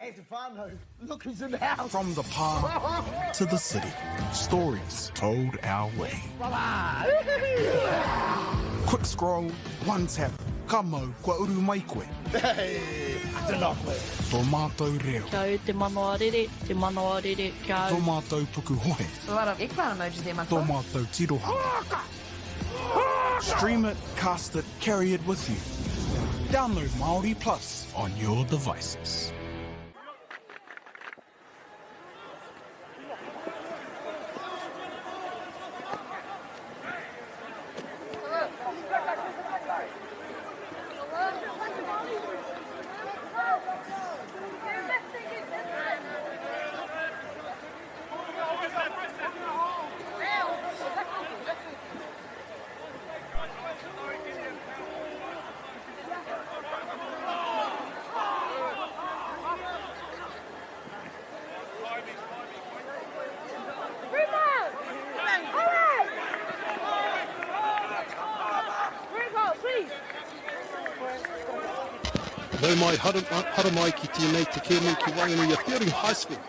Hey, Stefano, look who's in the house. From the park to the city, stories told our way. Quick scroll, one tap. Kamo, kua uru mai koe. Hey, tēnā koe. Tō mātou reo. Kia te manoarere, kia Tō mātou puku hohe. A lot of eggplant emojis there, my Tō friend. mātou tirohanga. Stream it, cast it, carry it with you. Download Māori Plus on your devices. Nau mai hara mai ki tēnei te kēmu ki Whanganui Feilding High School.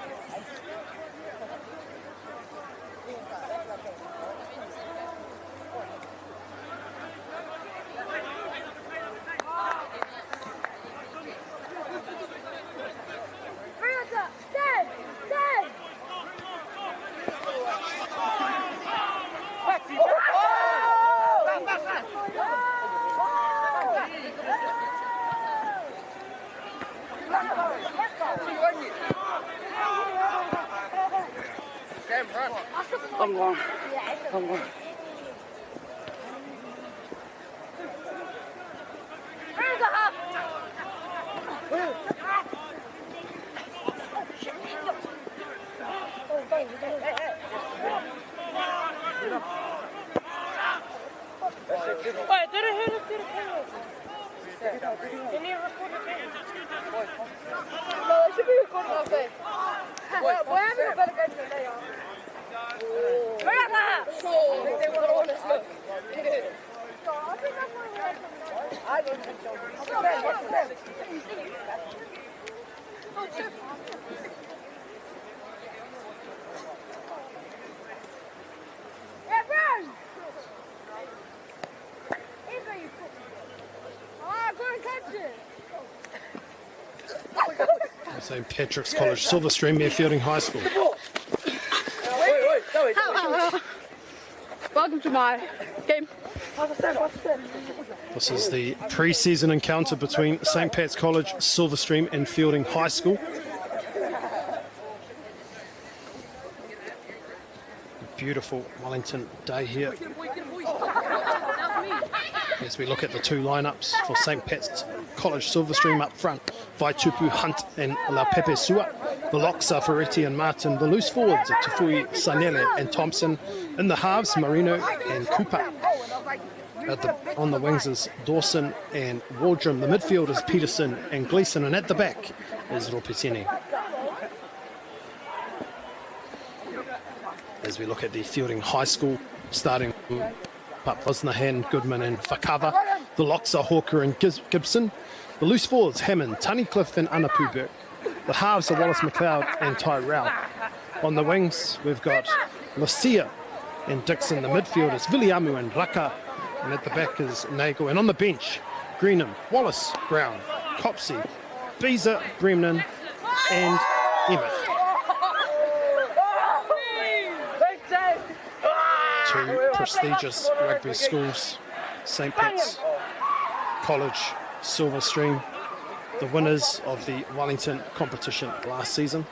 I'm going. St. Patrick's College, Silverstream, Feilding High School. Welcome to my game. This is the pre-season encounter between St. Pat's College, Silverstream and Feilding High School. A beautiful Wellington day here. As we look at the two lineups for St. Pat's College, Silverstream up front, Vaitupu, Hunt and La Pepe Sua. The locks are Ferretti and Martin. The loose forwards are Tafui, Sanele and Thompson. In the halves, Marino and Cooper. On the wings is Dawson and Waldrum. The midfield is Peterson and Gleeson. And at the back is Ropitini. As we look at the Feilding High School, starting up Osnahan, Goodman and Fakava. The locks are Hawker and Gibson. The loose forwards, Hammond, Tunnicliffe and Anapu. The halves are Wallace McLeod and Tyrell. On the wings, we've got Lucia and Dixon. The midfield is Viliamu and Raka. And at the back is Nagel. And on the bench, Greenham, Wallace, Brown, Copsey, Beezer, Bremnen and Emmett. Two prestigious rugby schools, St. Pat's College, Silverstream, the winners of the Wellington competition last season,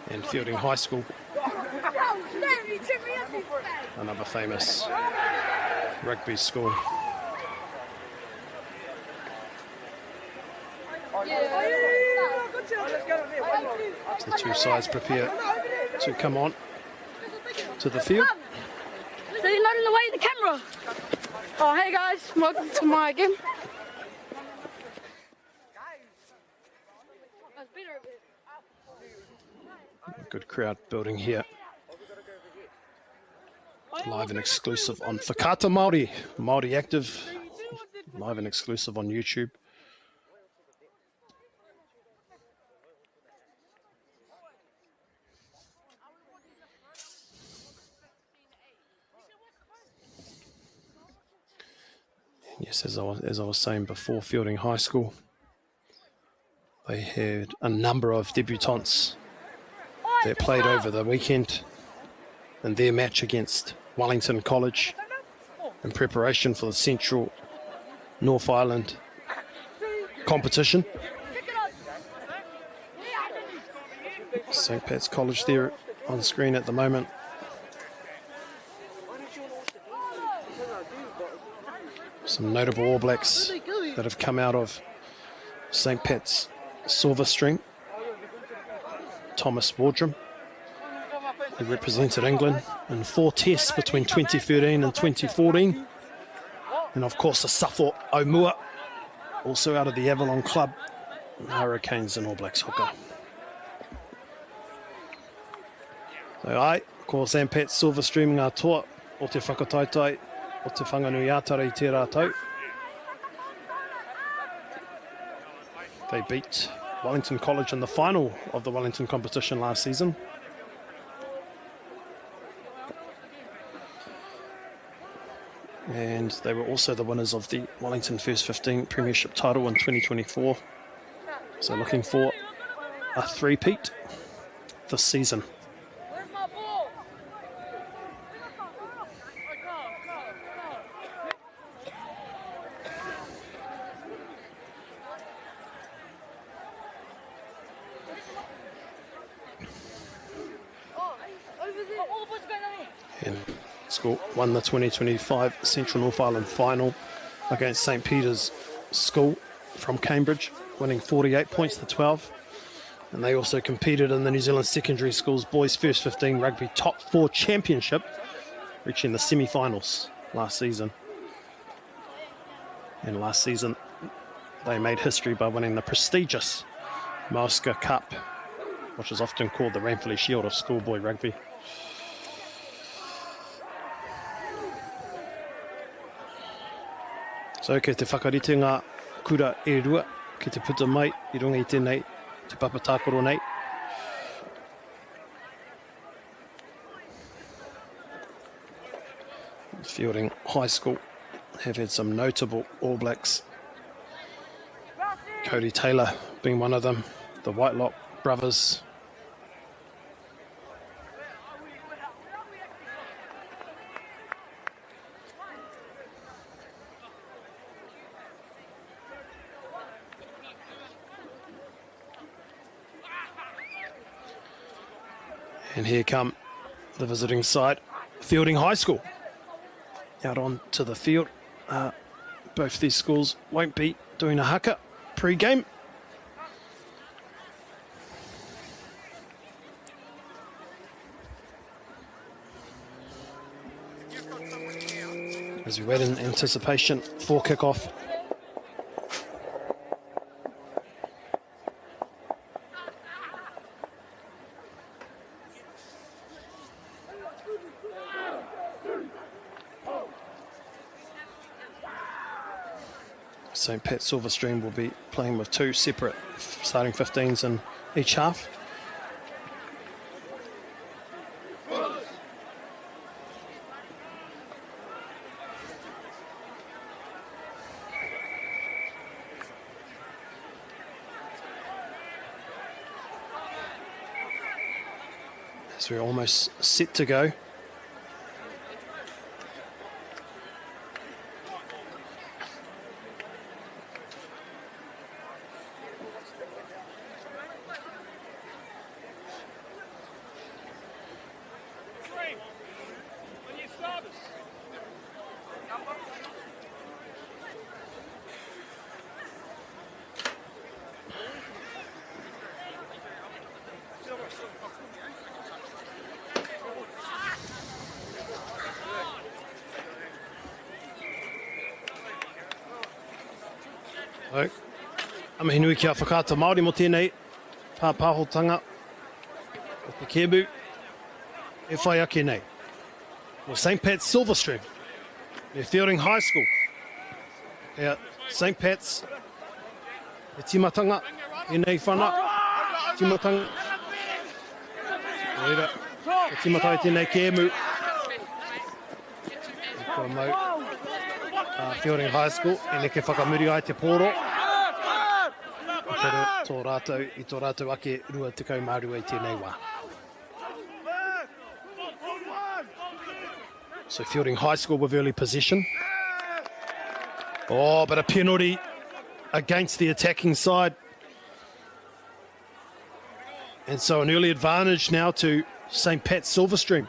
and Feilding High School, another famous rugby school. As the two sides prepare to come on to the field. So you're not in the way of the camera. Oh, hey guys, welcome to my game. Good crowd building here. Live and exclusive on Whakaata Māori, Māori Active, live and exclusive on YouTube. Yes, as I was saying before, Feilding High School, they had a number of debutants that played over the weekend in their match against Wellington College in preparation for the Central North Island competition. St. Pat's College there on screen at the moment. Some notable All Blacks that have come out of St. Pat's Silverstream. Thomas Wardrum, who represented England in 4 tests between 2013 and 2014. And of course, the Safo Omua, also out of the Avalon Club, Hurricanes and All Blacks hooker. So of course, St. Pat's Silverstream ngā toa o te whakataitai o te whanganuiatara I te rātau. They beat Wellington College in the final of the Wellington competition last season. And they were also the winners of the Wellington First 15 Premiership title in 2024. So looking for a three-peat this season. And school won the 2025 Central North Island final against St. Peter's School from Cambridge, winning 48 points to 12. And they also competed in the New Zealand Secondary Schools Boys First 15 Rugby Top 4 Championship, reaching the semi-finals last season. And last season, they made history by winning the prestigious MAORI Cup, which is often called the Ranfurly Shield of schoolboy rugby. So kei te whakarite ngā kura e rua, kei te puta mai I runga I tēnei, te papatākoro nei. Feilding High School have had some notable All Blacks. Cody Taylor being one of them, the Whitelock brothers. And here come the visiting side, Feilding High School. Out onto the field. Both these schools won't be doing a haka pre-game. As we wait in anticipation for kickoff. St. Pat's Silverstream will be playing with 2 separate starting 15s in each half. As we're almost set to go. Amahinui kia whakata Māori mo tēnei pāpāhotanga o te Kebu e whai ake nei. Well, St. Pat's Silverstream, they're Feilding High School. Yeah, St. Pat's, e timatanga, e nei whana, timatanga. Reira, e timatai tēnei Kebu. E kua mau. Feilding High School, e neke whakamuri ai te pōro. Pero tō rātou, i tō rātou ake rua tekau maru ai tēnei wā. So Feilding High School with early possession. Oh, but a penalty against the attacking side. And so an early advantage now to St. Pat's Silverstream.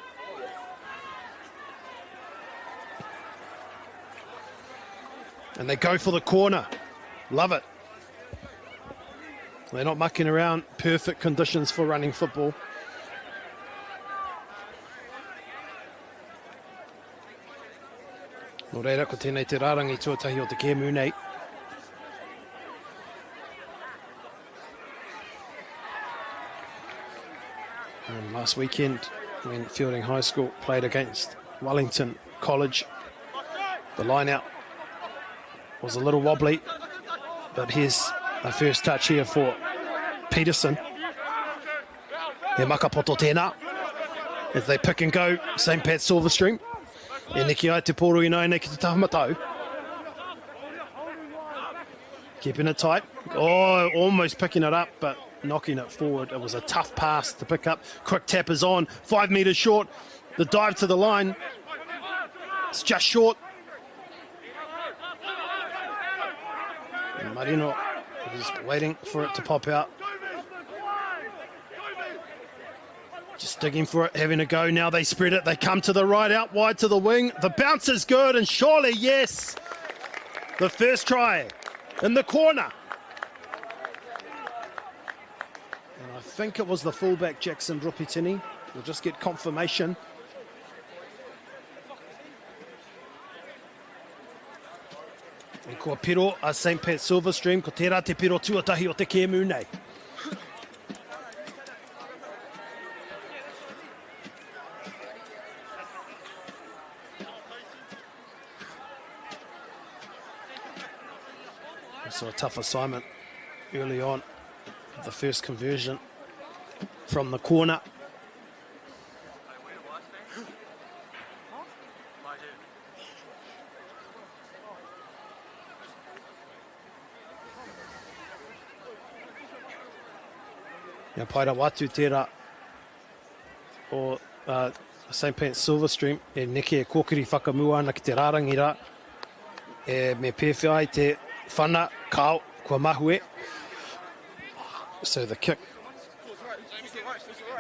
And they go for the corner. Love it. They're not mucking around. Perfect conditions for running football. Nō reira, ko tēnei te rārangi tuatahi o te kēmu nei. And last weekend, when Feilding High School played against Wellington College, the line-out was a little wobbly, but here's a first touch here for Peterson. He makapoto tēnā as they pick and go St. Pat's Silverstream. E niki ai te pōro I nai nei ki te tahamatau. Keeping it tight. Oh, almost picking it up, but knocking it forward. It was a tough pass to pick up. Quick tap is on. 5 metres short. The dive to the line. It's just short. And Marino is waiting for it to pop out. Just digging for it, having a go. Now they spread it. They come to the right, out wide to the wing. The bounce is good, and surely, yes. The first try in the corner. And I think it was the fullback, Jackson Rupitini. We'll just get confirmation. E kua piro a St. Pat's Silverstream, ko tērā te piro tuatahi o te kēmu nei. So a tough assignment early on, the first conversion from the corner. Now paira watu tērā o St. Pat's Silverstream, e neke e kōkiri whakamua ana ki te rārangi rā, e me pewhai te whana kao kua mahue. So the kick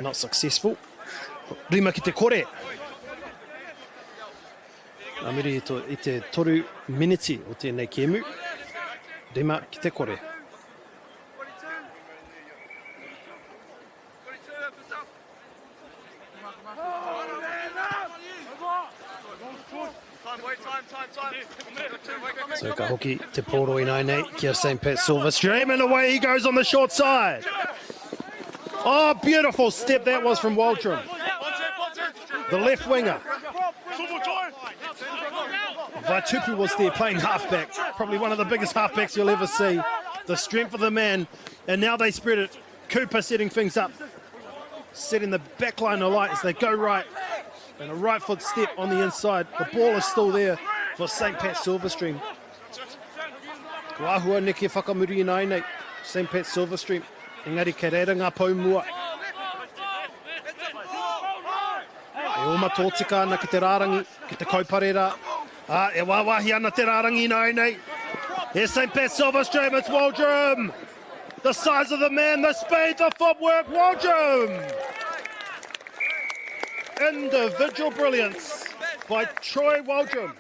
not successful. Rima ki te kore. Amiri I te toru miniti o tēnei kēmu. Rima ki te kore. So ka hoki te pōro I nai nei kia St. Pat's Silverstream, and away he goes on the short side. Oh, beautiful step that was from Waldron. The left winger. Vaitupu was there playing halfback. Probably one of the biggest halfbacks you'll ever see. The strength of the man. And now they spread it. Cooper setting things up. Setting the back line alight as they go right. And a right foot step on the inside. The ball is still there for St. Pat's Silverstream. Wahua neke whakamuri I nai nei. St. Pat's Silverstream. Engari ke reira ngā paumua. E oma tōtika ana ki te rārangi, ki te kaupare rā. E wawahi ana te rārangi I nai nei. Here's St. Pat's Silverstream, it's Waldrum. The size of the man, the speed, the footwork, Waldrum. Individual brilliance by Troy Waldrum.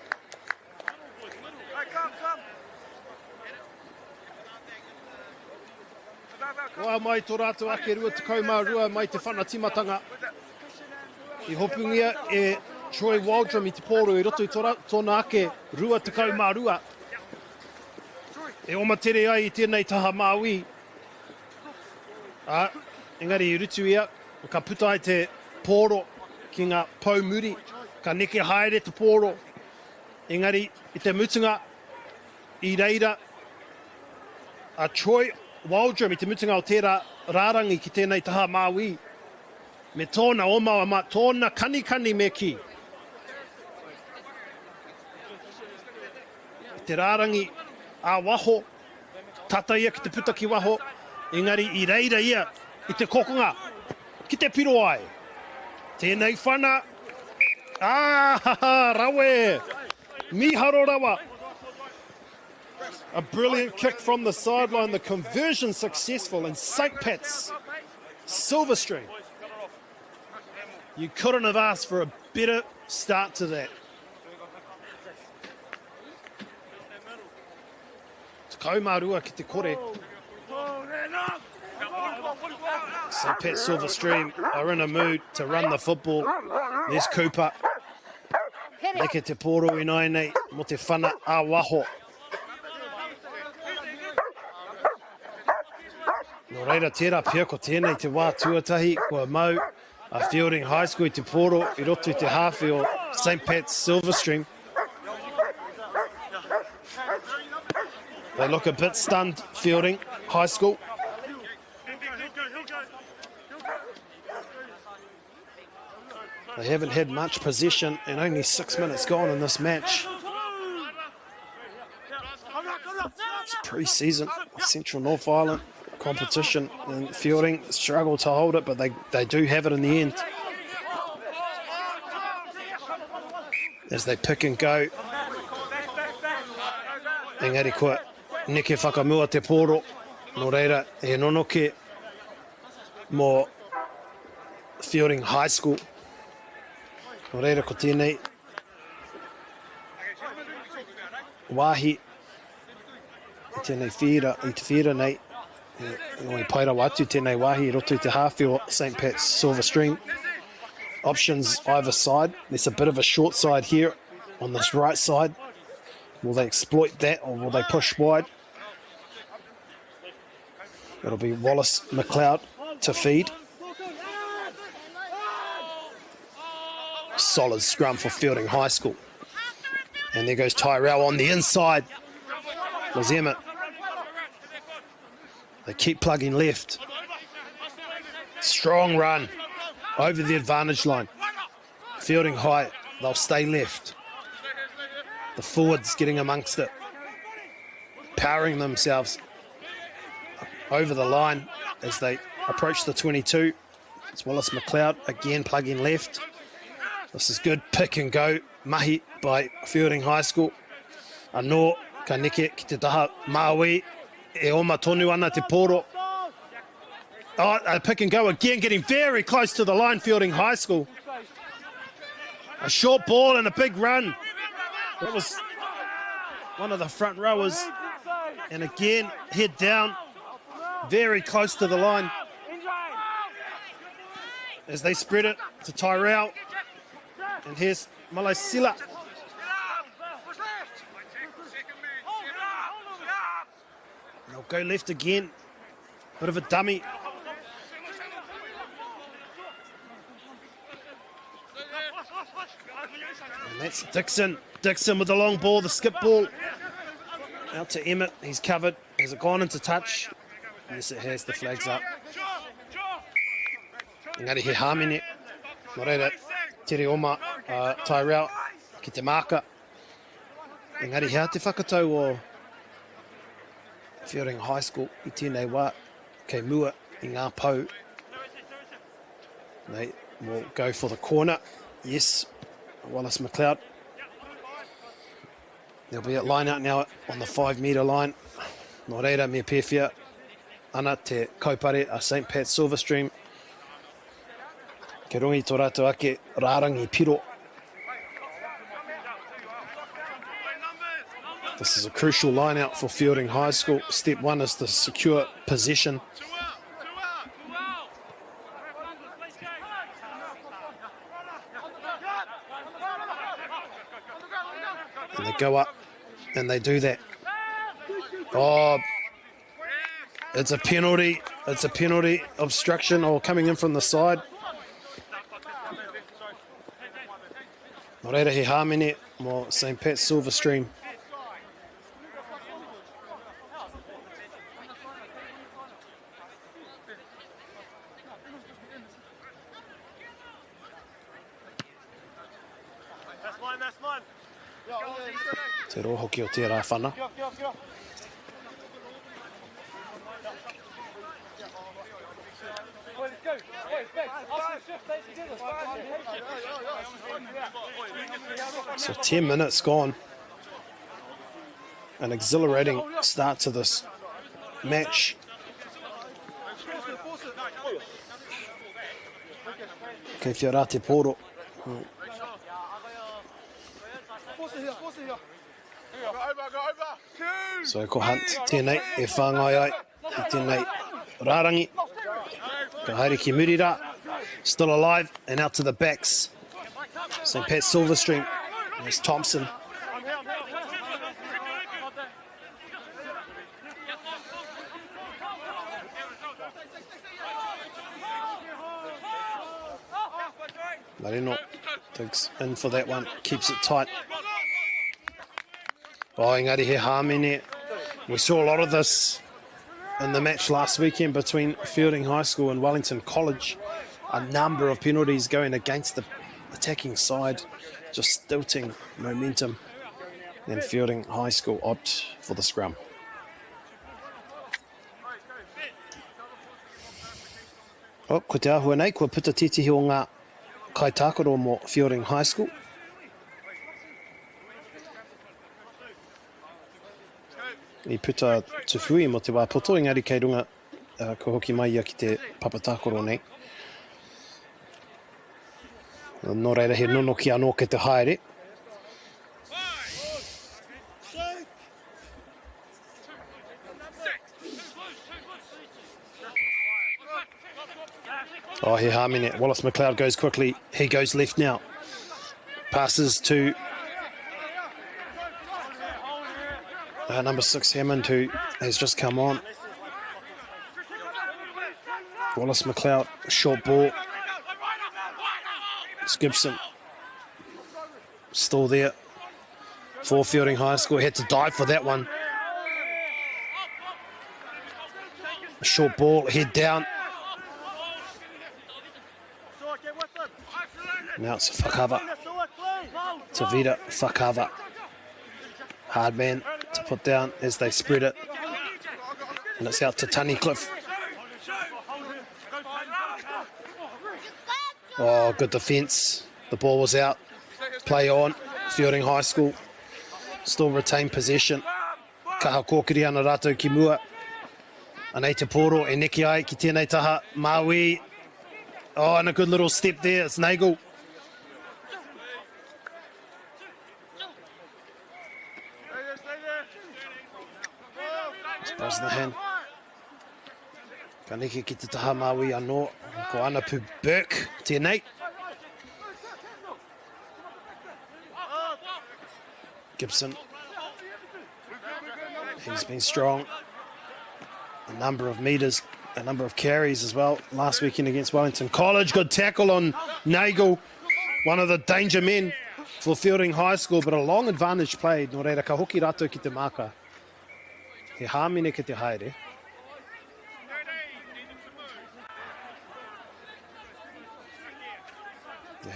Wa mai tō rātou ake rua te kaumārua mai te whana timatanga. I hopungia e Troy Waldrum I te pōro I roto I tōna ake rua te kaumārua. E oma tere ai I tēnei taha māui. Engari I rutu ia, ka puta ai te pōro ki ngā paumuri. Ka neke haere te pōro. Engari I te mutunga I reira a Troy Waldrum I te mutunga o tērā rārangi ki tēnei taha māui. Me tōna omawa ma, tōna kanikani me ki. te rārangi a waho. Tata ia ki te puta ki waho. Engari I reira ia I te kokonga. Ki te piro ai. Tēnei whana. Rawe. Miharo rawa. A brilliant kick from the sideline. The conversion successful in St. Pat's Silverstream. You couldn't have asked for a better start to that. Kaumarua ki te kore. St. Pat's Silverstream are in a mood to run the football. There's Cooper. Neke te poro I nai nei mo te whana a waho. Nō reira tērā pia ko tēnei te wā tuatahi kua mau a Feilding High School I te poro I roto I te hawhi o St. Pat's Silverstream. They look a bit stunned, Feilding High School. They haven't had much possession and only 6 minutes gone in this match. It's pre-season, Central North Island competition, and Feilding struggle to hold it, but they do have it in the end. As they pick and go. Engari kua neke whakamua te poro. Nō reira e nonoke mō Feilding High School. Nō reira ko tēnei wāhi I tēnei whira, I te whira nei I paira watu tēnei wāhi I roto I te hawhi o St. Pat's Silverstream. Options either side. There's a bit of a short side here on this right side. Will they exploit that or will they push wide? It'll be Wallace McLeod to feed. Solid scrum for Feilding High School. And there goes Tyrell on the inside. Was Emmett. They keep plugging left. Strong run over the advantage line. Feilding High, they'll stay left. The forwards getting amongst it. Powering themselves over the line as they approach the 22. It's Wallace McLeod again plugging left. This is good pick and go mahi by Feilding High School. Anō ka neke ki te taha MΑORI e oma tonu ana te poro. Oh, a pick and go again, getting very close to the line, Feilding High School. A short ball and a big run. That was one of the front rowers. And again, head down, very close to the line. As they spread it to Tyrell. And here's Malaisila. They'll go left again. Bit of a dummy. And that's Dixon. Dixon with the long ball, the skip ball. Out to Emmett. He's covered. Has it gone into touch? Yes, it has. The flag's up. Engari he hāmene. Nō reira, tere oma Tyrell ki te maka. Engari hea te whakatau o Feilding High School I tēnei wā kei mua I ngā pau. They will go for the corner. Yes, Wallace McLeod. They'll be at line out now on the 5 metre line. Nō reira me pewhia ana te kaupare a St. Pat's Silverstream. Ke rongi tō rātou ake rārangi piro. This is a crucial line out for Feilding High School. Step one is to secure possession. And they go up and they do that. Oh, it's a penalty. It's a penalty, obstruction or coming in from the side. Nō reira he hāmene mō St. Pat's Silverstream. Te roho hoki o tērā whana. So 10 minutes gone. An exhilarating start to this match. Kei whia rā te pōro. So ko Hunt tēnei e whāngai ai i tēnei rārangi. Ka haere ki Murira, still alive and out to the backs. St. Pat Silverstream, there's Thompson. Marino digs in for that one, keeps it tight. Oh, engari he hāmene. We saw a lot of this in the match last weekend between Feilding High School and Wellington College. A number of penalties going against the attacking side, just stilting momentum. Then Feilding High School opt for the scrum. Oh, ko te ahua nei, kua puta titihi o ngā kaitākaro mo Feilding High School. I puta tuwhui mo te wāpoto, engari kei runga ko hoki mai ia ki te papatākoro nei. Nō reira he nono ki anō ke te haere. Oh, he hāmene. Wallace McLeod goes quickly. He goes left now. Passes to number 6, Hammond, who has just come on. Wallace McLeod, short ball. It's Gibson. Still there. For Feilding High School. Had to dive for that one. A short ball, head down. Now it's Whakava. Tavita Whakava. Hard man to put down as they spread it. And it's out to Tunnicliffe. Oh, good defence. The ball was out. Play on. Feilding High School still retain possession. Kaha kōkiri ana rātou ki mua. Anei te pōro e neki ai ki tēnei taha. MΑORI. Oh, and a good little step there. It's Nagel. Buzz the hand. Ka neke ki te taha MAORI anō. Ko ana pu Burke, tēnei. Gibson. He's been strong. A number of metres, a number of carries as well. Last weekend against Wellington College. Good tackle on Nagel. One of the danger men for Feilding High School, but a long advantage played. Nō reira, ka hoki rātou ki te maka. He hāmene ki te haere.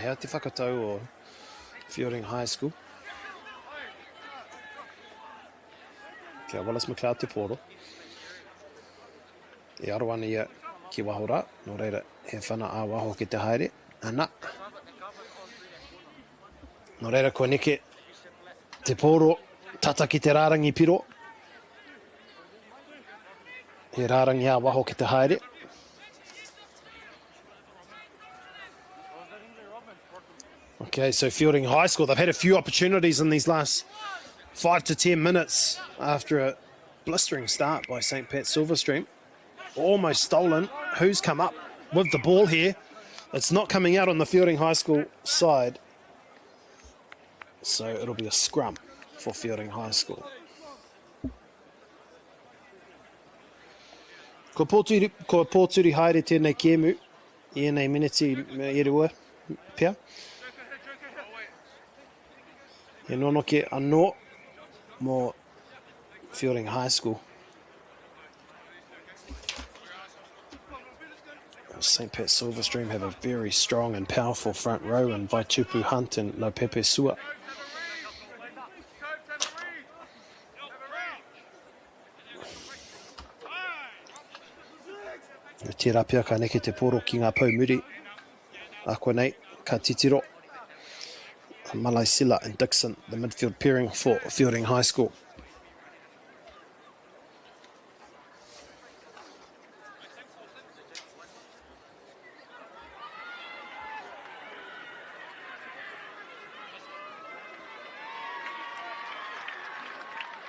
Hea te whakatau o Feilding High School. Kia Wallace McLeod te pōro. E aro ana ia ki wahora. Nō reira, he whana a waho ki te haere. Ana. Nō reira, koe neke te pōro tata ki te rārangi piro. He rārangi a waho ki te haere. Okay, so Feilding High School, they've had a few opportunities in these last 5 to 10 minutes after a blistering start by St. Pat Silverstream. Almost stolen. Who's come up with the ball here? It's not coming out on the Feilding High School side. So it'll be a scrum for Feilding High School. Ko pōturi haere tēnei kēmu. I nei miniti e rua pia. He nono ke anō mo Feilding High School. St. Pat Silverstream have a very strong and powerful front row, and Vaitupu Hunt and Lopepe Sua. Tērā pia ka neke te poro ki ngā pau muri. A koe nei, ka titiro. Malaisila and Dixon, the midfield pairing for Feilding High School.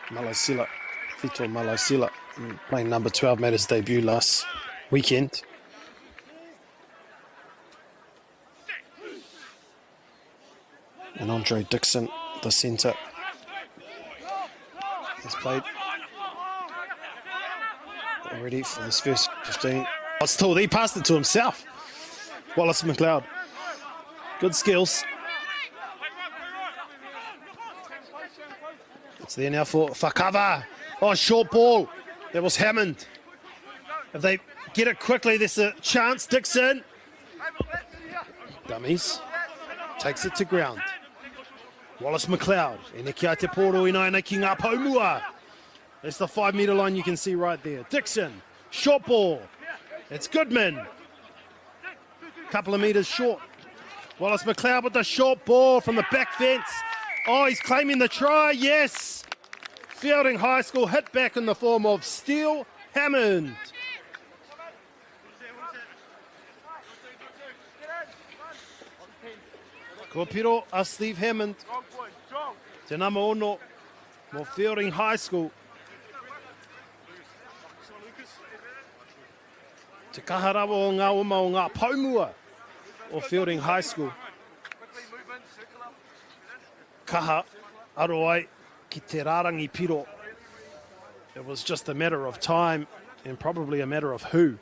Malaisila, Fito Malaisila, playing number 12, made his debut last weekend. And Andre Dixon, the centre, has played already for his first 15. Oh, still, he passed it to himself. Wallace McLeod. Good skills. It's there now for Fakava. Oh, short ball. That was Hammond. If they get it quickly, there's a chance. Dixon. Dummies. Takes it to ground. Wallace McLeod. Eneki ai te poro inaina ki ngā paumua. That's the 5 metre line you can see right there. Dixon. Short ball. It's Goodman. Couple of metres short. Wallace McLeod with the short ball from the back fence. Oh, he's claiming the try. Yes. Feilding High School hit back in the form of Steele Hammond. Ko piro a Steve Hammond. Te nama ono mo Feilding High School. Te kaharawa o ngā oma o ngā paumua o Feilding High School. Kaha aro ai ki te rārangi piro. It was just a matter of time and probably a matter of who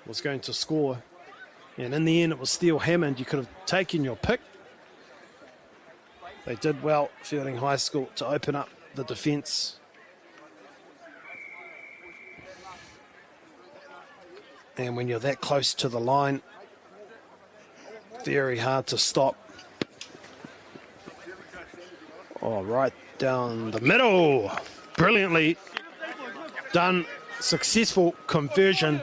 was going to score. And in the end, it was Steele Hammond. You could have taken your pick. They did well, Feilding High School, to open up the defence. And when you're that close to the line, very hard to stop. Oh, right down the middle. Brilliantly done. Successful conversion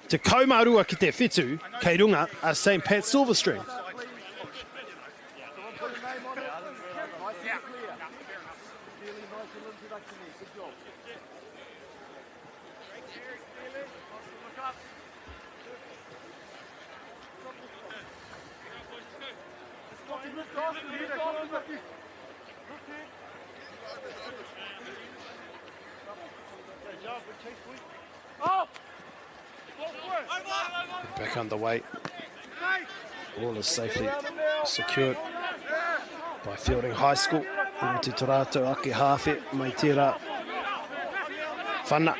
to kaumarua ki te whitu, kei runga a St. Pat's Silverstream. Back underway. All is safely secured by Feilding High School. Te tōrātou ake hawhe mai tērā whana.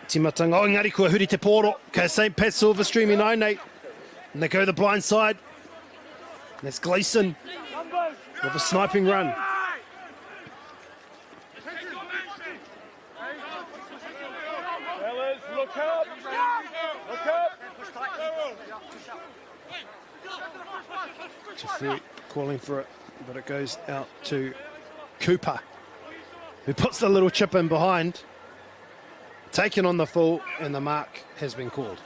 Timatanga o ngari kua huri te poro. Ka St. Pat's Silverstream in 09. And they go the blind side. And that's Gleeson with a sniping run. Look up! Look up! Jaffe calling for it, but it goes out to Cooper, who puts the little chip in behind, taken on the full, and the mark has been called.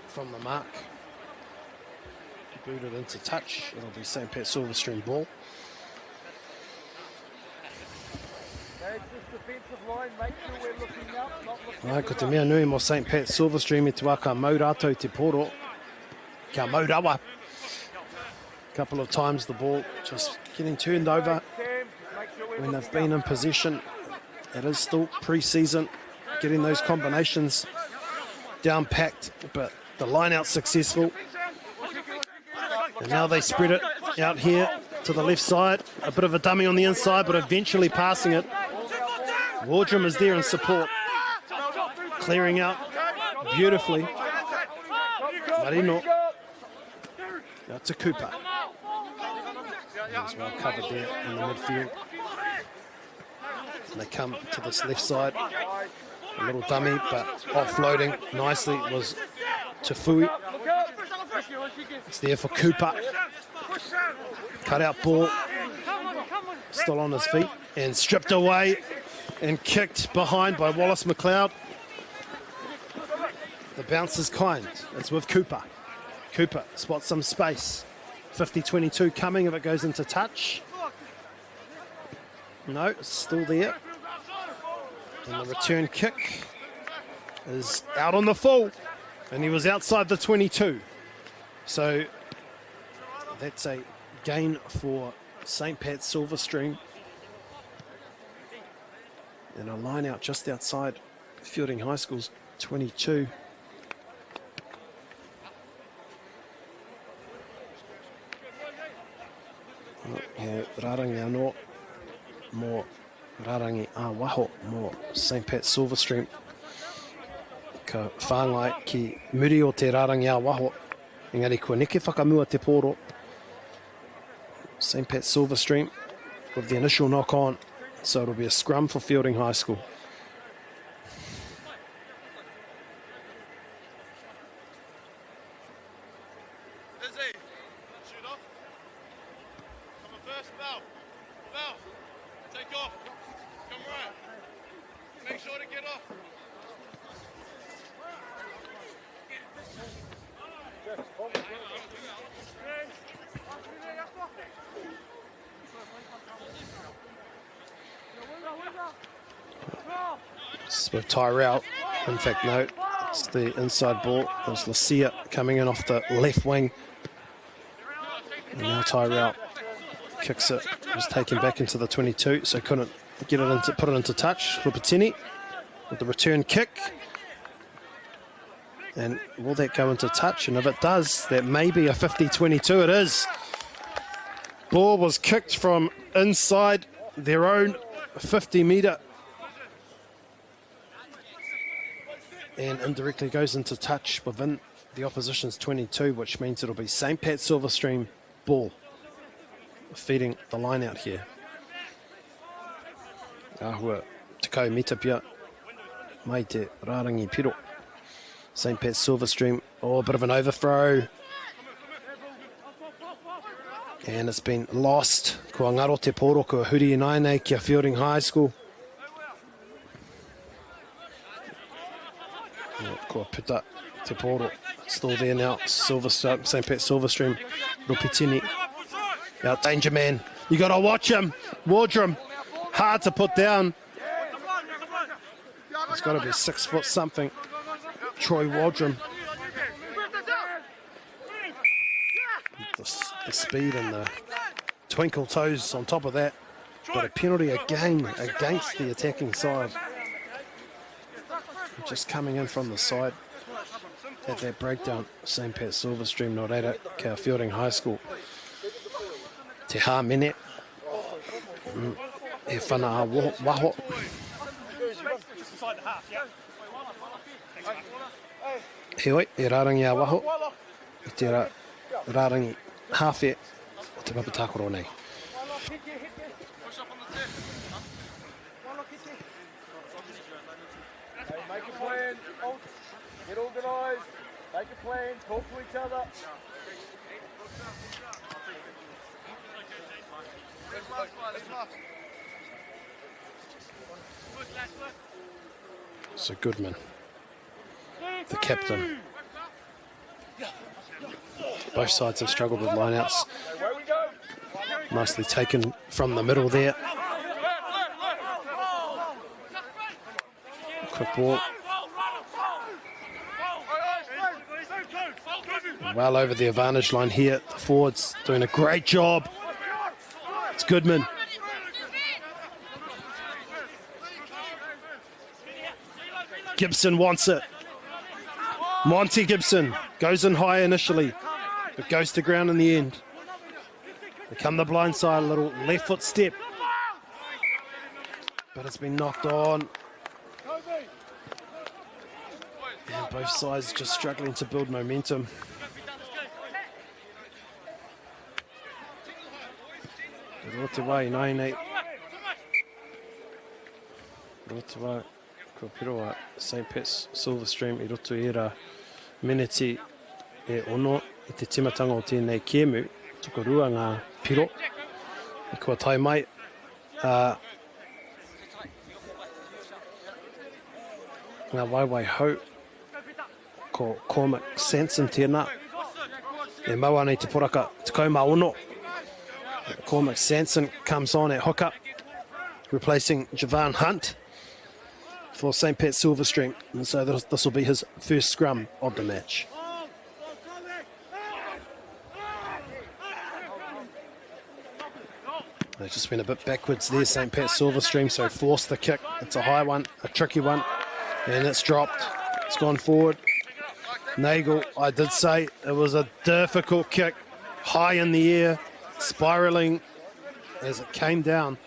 From the mark, booted into touch. It'll be St. Pat's Silverstream ball. Ai, ko te mea nui mo St. Pat's Silverstream I te waka mau rātou te poro. Kia mau rawa. Couple of times the ball just getting turned over when they've been in possession. It is still pre-season, getting those combinations down packed, but the line out successful. And now they spread it out here to the left side. A bit of a dummy on the inside, but eventually passing it. Wardrum is there in support, clearing out beautifully. Marino out to Cooper. He's well covered there in the midfield. And they come to this left side. A little dummy, but offloading nicely was Tafui. It's there for Cooper. cut out ball, still on his feet, and stripped away and kicked behind by Wallace McLeod. The bounce is kind. It's with Cooper. Cooper spots some space. 50-22 coming if it goes into touch. No, it's still there. And the return kick is out on the full. And he was outside the 22. So that's a gain for St. Pat's Silverstream. And a line out just outside Feilding High School's 22. Rarangi anō mō Rarangi āwaho mō St. Pat's Silverstream. Ka whāngai ki muri o te Rarangi āwaho. Engari kua neke whakamua te pōro. St. Pat's Silverstream with the initial knock on. So it'll be a scrum for Feilding High School. With Tyrell, in fact, no, it's the inside ball. There's Lucia coming in off the left wing. And now Tyrell kicks it. It was taken back into the 22, so couldn't get it into, put it into touch. Lupatini with the return kick. And will that go into touch? And if it does, that may be a 50-22. It is. Ball was kicked from inside their own 50-metre. And indirectly goes into touch within the opposition's 22, which means it'll be St. Pat's Silverstream ball feeding the line out here. Ahua Takau Mitapia mai te Rarangi Piro. St. Pat's Silverstream, oh, a bit of an overthrow. And it's been lost. Kua ngaro te poro, kua huri nai nei kia Feilding High School. Kua pita te poro, still there now. St. Pat's Silverstream, Rupitini. Out, danger man. You got to watch him. Wardrum, hard to put down. It's got to be 6 foot something. Troy Wardrum. The speed and the twinkle toes on top of that. But a penalty again against the attacking side. Just coming in from the side at that breakdown. St. Pat's Silverstream, no reira, kia Feilding High School. Te hā mene. E whana a waho. Heoi, e Rarangi a waho. I te Rarangi hawhe o te papatakoro nei. Make a plan, get organised, make a plan, talk to each other. So Goodman, the captain. Both sides have struggled with lineouts. Nicely taken from the middle there. Quick ball. Well over the advantage line here. The forwards doing a great job. It's Goodman. Gibson wants it. Monty Gibson goes in high initially, but goes to ground in the end. They come the blind side, a little left foot step. But it's been knocked on. And both sides just struggling to build momentum. Rotawai 9-8. Rotawai ko piroa St. Pat's Silverstream I roto I ra meneti e ono I te timatanga o tēnei kēmu. Tukarua ngā piro. Kua tai mai. Ngā waiwai hau. Ko Cormac Sanson tēnā. E maua nei te poraka te kaumā-ono. Cormac Sanson comes on at hookup, replacing Javan Hunt for St. Pat's Silverstream. And so this will be his first scrum of the match. They just went a bit backwards there, St. Pat's Silverstream, so forced the kick. It's a high one, a tricky one, and it's dropped. It's gone forward. Nagel, I did say it was a difficult kick, high in the air, spiralling as it came down.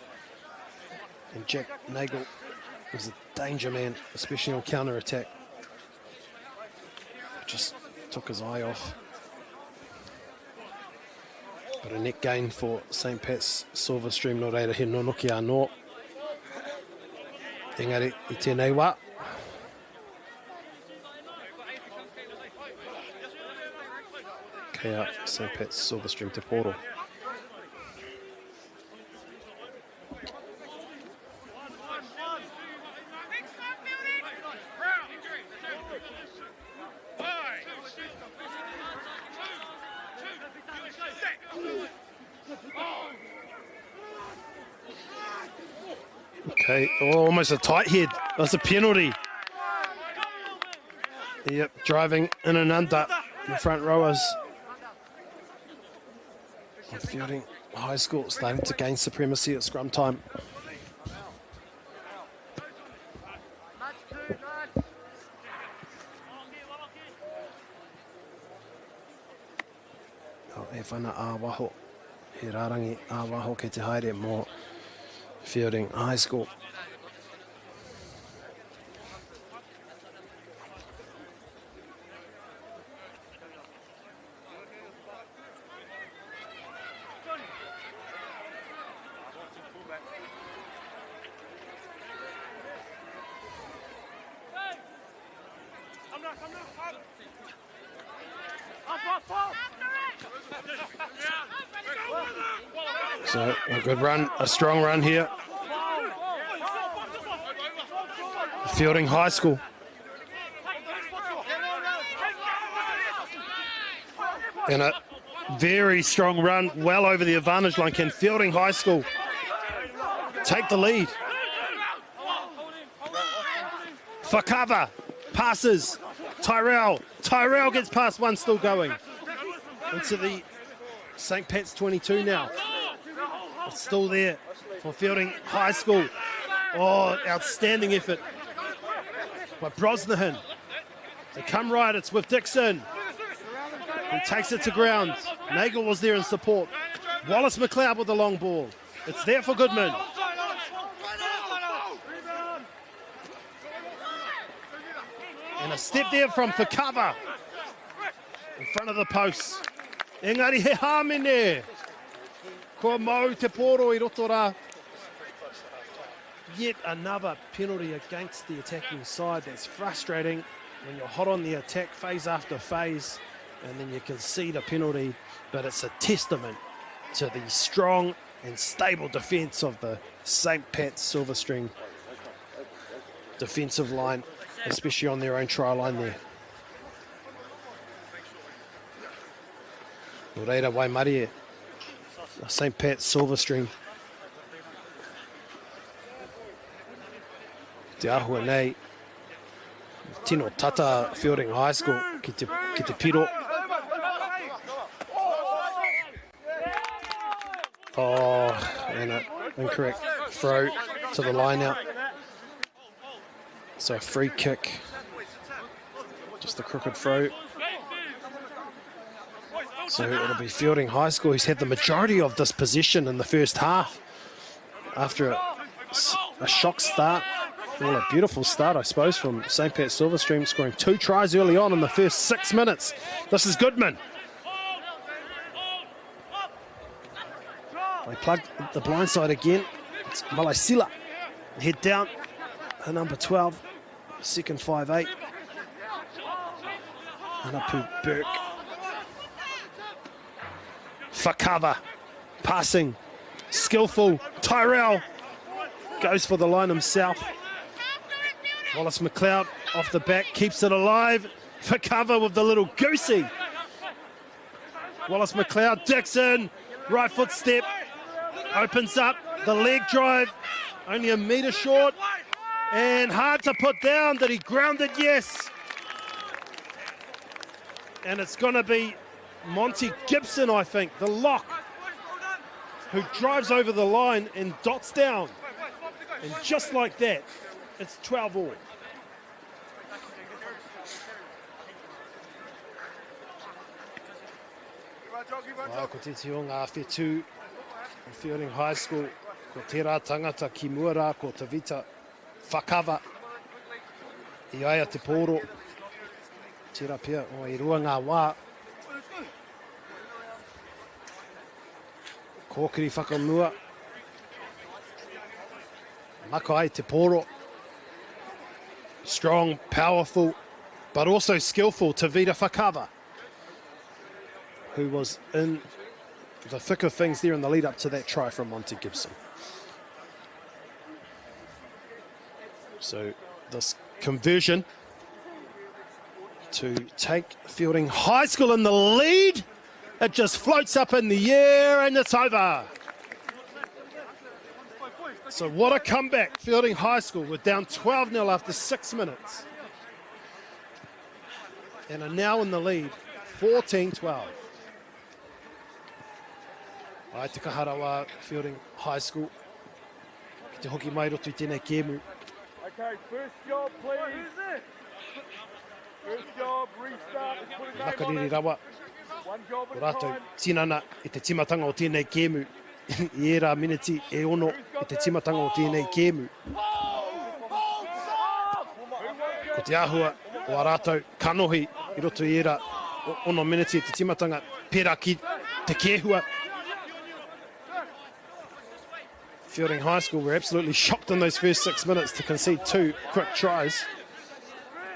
And Jack Nagel was a danger man, especially on counter-attack. Just took his eye off. But a net gain for St. Pat's Silverstream, no reira he nonoki anō. Engari I tēnei wā. Kia St. Pat's Silverstream te poro. Okay, oh, almost a tight head. That's a penalty. Yep, driving in and under the front rowers. Feilding High School starting to gain supremacy at scrum time. Oh, e whana āwaho. He rārangi āwaho ke te haere mō Feilding High School. So a good run, a strong run here. Feilding High School. And a very strong run, well over the advantage line. Can Feilding High School take the lead? Fakava passes. Tyrell gets past one, still going. Into the St. Pat's 22 now. It's still there for Feilding High School. Oh, outstanding effort by Brosnahan. They come right, it's with Dixon. He takes it to ground. Nagel was there in support. Wallace McLeod with the long ball. It's there for Goodman. And a step there from Fakava in front of the post. Engari he hāmene. Ko mau te poro I roto rā. Yet another penalty against the attacking side. That's frustrating when you're hot on the attack phase after phase, and then you can see the penalty, but it's a testament to the strong and stable defence of the St. Pat's Silverstream defensive line, especially on their own try line there. Reira Waimarie, St. Pat's Silverstream. Te ahua nei, tino tata Feilding High School ki te piro. Oh, and an incorrect throw to the line out. So a free kick, just a crooked throw. So it'll be Feilding High School who's had the majority of this possession in the first half after a shock start. Well, a beautiful start, I suppose, from St. Pat's Silverstream, scoring 2 tries early on in the first 6 minutes. This is Goodman. They plugged the blind side again. It's Malaisila. Head down. Her number 12. Second 5'8". Anapu Burke. Fakava Passing, skillful. Tyrell goes for the line himself. Wallace McLeod off the back, keeps it alive for cover with the little goosey. Wallace McLeod, Dixon, right foot step, opens up the leg drive, only a metre short, and hard to put down. Did he ground it? Yes. And it's going to be Monty Gibson, I think, the lock, who drives over the line and dots down. And just like that, it's 12 all. Ko te tio ngā whetū Feilding High School, ko tērā tangata ki Muara, ko Tavita whakawa i aia te pōro. Tērā pia o i rua ngā wā. Kōkiri whakamua. Maka ai te pōro. Strong, powerful, but also skillful Tavita whakawa, who was in the thick of things there in the lead up to that try from Monty Gibson. So this conversion to take Feilding High School in the lead, it just floats up in the air and it's over. So what a comeback. Feilding High School were down 12-0 after 6 minutes and are now in the lead, 14-12. Ai te kaharawa Feilding High School. Ki te hoki mai roto I tēnei kēmu. Okay, first job, please. First job, restart. Nakariri rawa. One job Ko at a rātou time. tinana I te timatanga o tēnei kēmu. I era miniti e ono I te timatanga o tēnei kēmu. Ko te āhua o a rātou kanohi I roto I era ono miniti I te timatanga pērā ki te kēhua. Feilding High School were absolutely shocked in those first 6 minutes to concede 2 quick tries.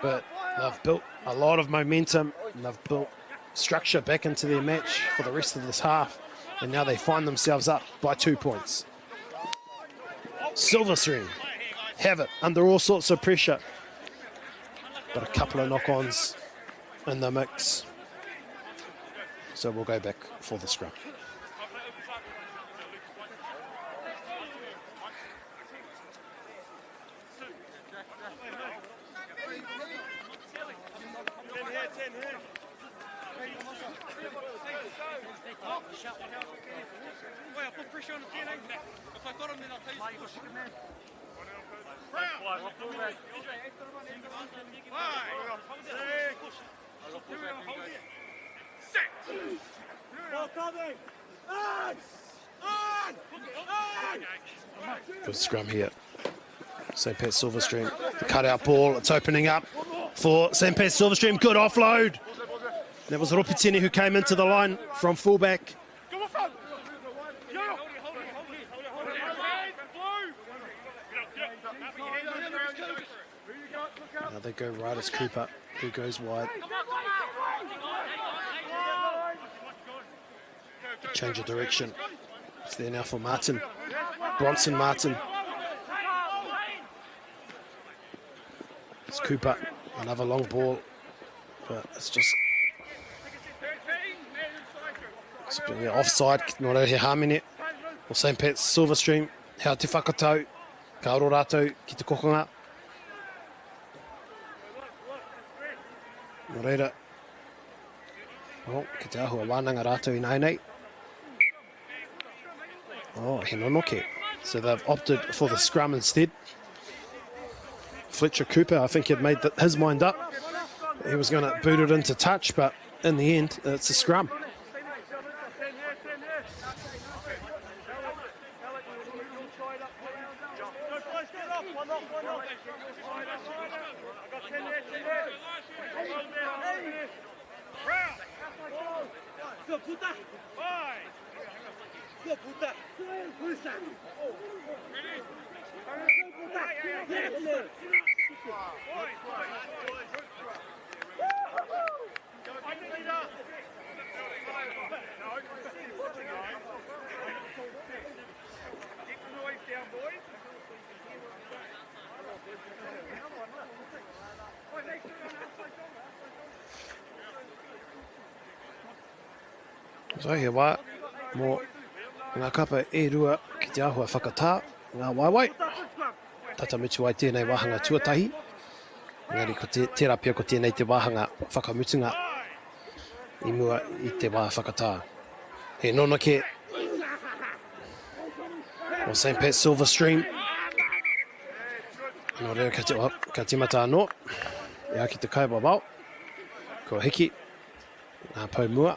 But they've built a lot of momentum and they've built structure back into their match for the rest of this half. And now they find themselves up by 2 points. Silverstream have it under all sorts of pressure. But a couple of knock-ons in the mix. So we'll go back for the scrum. Good scrum here. St. Pat Silverstream, the cut-out ball, it's opening up for St. Pat Silverstream. Good offload. That was Ropitini who came into the line from fullback. Now they go right as Cooper, who goes wide. Change of direction. It's there now for Martin. Bronson Martin. It's Cooper. Another long ball. But it's just... yeah, offside. Nō rau he hāmene. O St. Pat's Silverstream. Hea te whakatau. Ka aro rātou ki te kokonga. Nō reira. Oh, ki te ahua wānanga rātou I nainei. Oh, he nonoke. So they've opted for the scrum instead. Fletcher Cooper, I think, had made his mind up. He was going to boot it into touch, but in the end, it's a scrum. So he wā, mō ngā kapa e rua ki te ahua whakatā, ngā waiwai. Tata mutu ai tēnei wāhanga tuatahi. Ngari ko tērā pia ko tēnei te wāhanga whakamutunga I mua I te wā whakatā. He nonake o St. Pat's Silverstream. Nō reo ka te mata anō. Ia ki te kaibā wau. Ko hiki. Ngā pau mua.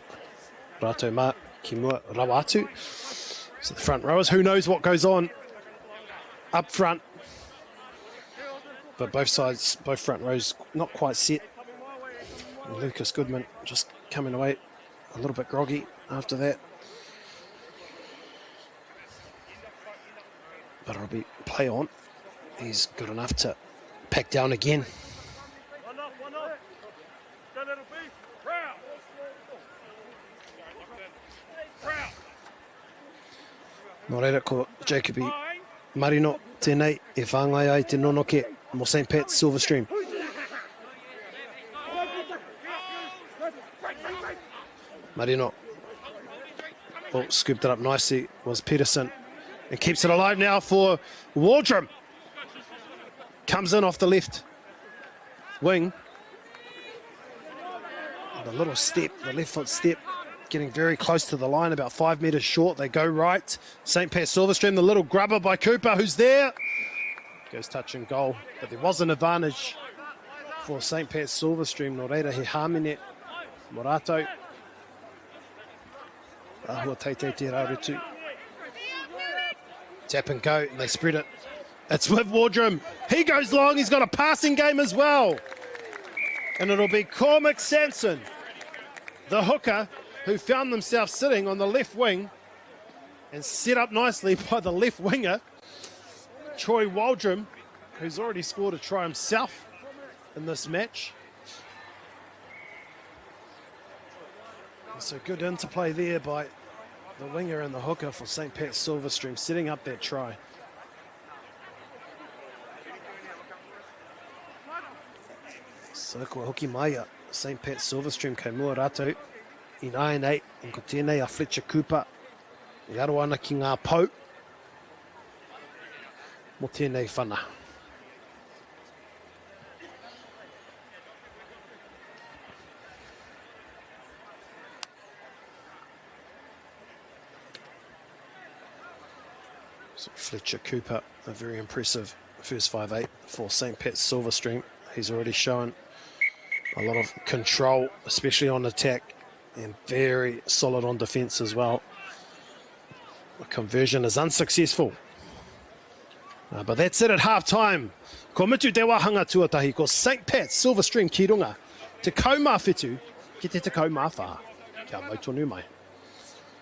Rātou mā ki mua rawa atu. So the front rowers, who knows what goes on up front. But both sides, both front rows not quite set. And Lucas Goodman just coming away a little bit groggy after that. But it'll be play on. He's good enough to pack down again. Nō reira ko Jacobi Marino tēnei e whāngai ai te nonoke mo St. Pat's Silverstream. Marino scooped it up nicely was Peterson and keeps it alive now for Waldrum. Comes in off the left wing. The little step, the left foot step, getting very close to the line, about 5 metres short. They go right. St. Pat's Silverstream, the little grubber by Cooper, who's there. Goes touch and goal, but there was an advantage for St. Pat's Silverstream. Nō reira he hāmene mō rātou. Ahua teitei te raurutu. Tap and go, and they spread it. It's with Wardrum. He goes long, he's got a passing game as well. And it'll be Cormac Sampson, the hooker, who found themselves sitting on the left wing and set up nicely by the left winger, Troy Waldrum, who's already scored a try himself in this match. So good interplay there by the winger and the hooker for St. Pat's Silverstream, setting up that try. So kua hoki mai a St. Pat's Silverstream kei mua rātou I 9-8, and ko tēnei a Fletcher Cooper I aro ana ki ngā pau mo tēnei whana. So Fletcher Cooper, a very impressive first 5-8 for St. Pat's Silverstream. He's already shown a lot of control, especially on attack, and very solid on defence as well. The conversion is unsuccessful. But that's it at half-time. Ko mitu te wāhanga tuatahi, ko St. Pat's Silverstream ki runga. Te kaumā whetu, ki te kaumā whā. Kia mautonu mai.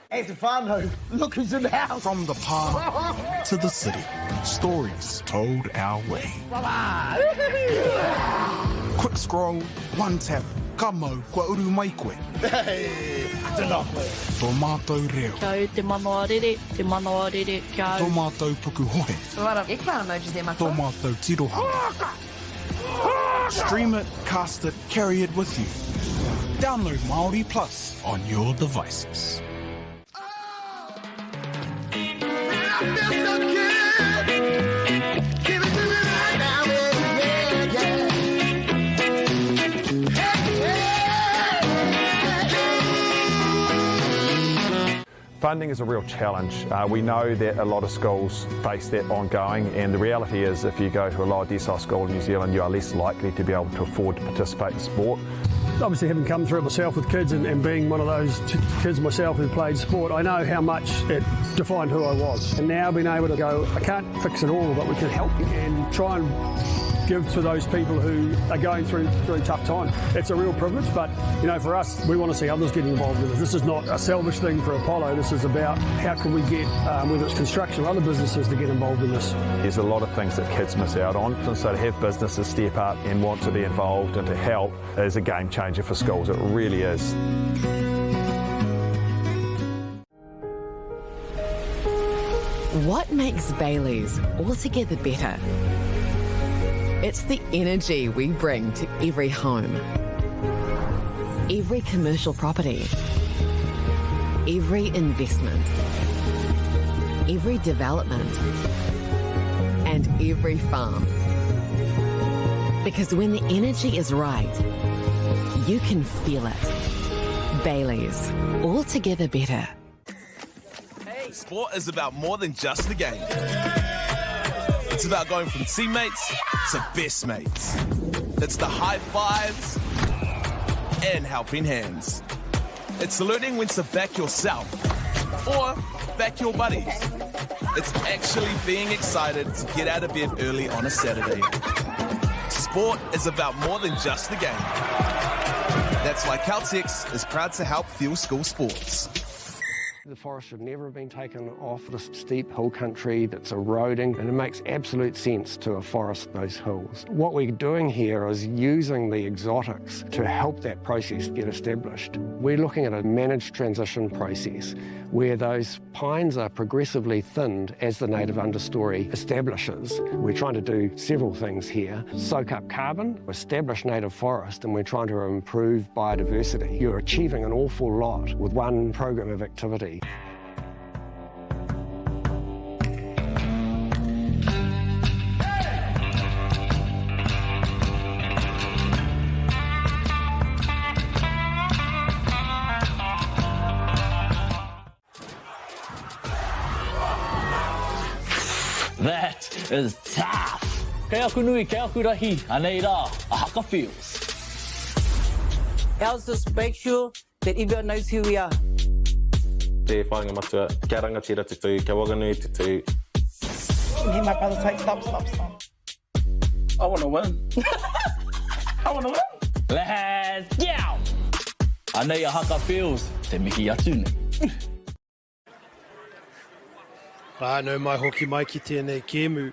Hey, Stefano, look who's in the house. From the park to the city, stories told our way. Quick scroll, one tap. Ka mau, kua uru mai koe. Hey, tēnā koe. Tō mātou reo. Kau te manoarere, kia Tō mātou puku hohe. Ek wou emojis there, my Tō mātou tirohanga. Stream it, cast it, carry it with you. Download MāORI Plus on your devices. Funding is a real challenge. We know that a lot of schools face that ongoing, and the reality is if you go to a lower decile school in New Zealand, you are less likely to be able to afford to participate in sport. Obviously, having come through it myself with kids and being one of those kids myself who played sport, I know how much it defined who I was. And now being able to go, I can't fix it all, but we can help and try and give to those people who are going through tough times. It's a real privilege, but you know, for us, we want to see others getting involved in this. This is not a selfish thing for Apollo. This is about how can we get, whether it's construction or other businesses, to get involved in this. There's a lot of things that kids miss out on, and so to have businesses step up and want to be involved and to help is a game changer for schools. It really is. What makes Bailey's altogether better? It's the energy we bring to every home, every commercial property, every investment, every development, and every farm. Because when the energy is right, you can feel it. Bailey's, all together better. Sport is about more than just the game. It's about going from teammates to best mates. It's the high fives and helping hands. It's learning when to back yourself or back your buddies. It's actually being excited to get out of bed early on a Saturday. Sport is about more than just the game. That's why Caltex is proud to help fuel school sports. The forest should never have been taken off the steep hill country that's eroding, and it makes absolute sense to afforest those hills. What we're doing here is using the exotics to help that process get established. We're looking at a managed transition process where those pines are progressively thinned as the native understory establishes. We're trying to do several things here. Soak up carbon, establish native forest, and we're trying to improve biodiversity. You're achieving an awful lot with one program of activity. That is tough. Kei aku nui, kei aku rahi, anei rā, a haka feels. Else just make sure that everyone knows who we are. Te whainga matua, kia rangatira tutu, kia waganui tutu. Me and my brother take stop. I want to win. I want to win. Let's go. Anei a haka feels, te mihi atu nei. No mai hoki mai ki tēnei kēmu,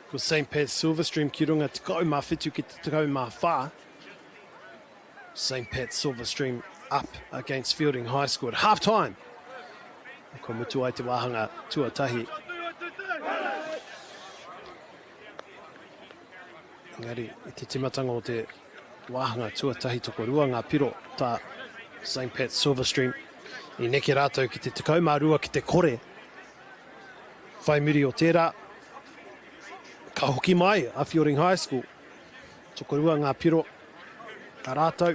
ko St. Pat's Silverstream ki runga te kau mā whitu ki te kau mā whā. St. Pat's Silverstream up against Feilding High School at half-time. Ko mutu ai te wāhanga tuatahi. Engari, i te timatanga o te wāhanga tuatahi toko rua ngā piro tā St. Pat's Silverstream. I neke rātou ki te tekau mā rua ki te kore. Whai muri o tērā, ka hoki mai a Feilding High School. Tokorua ngā piro, ka rātou,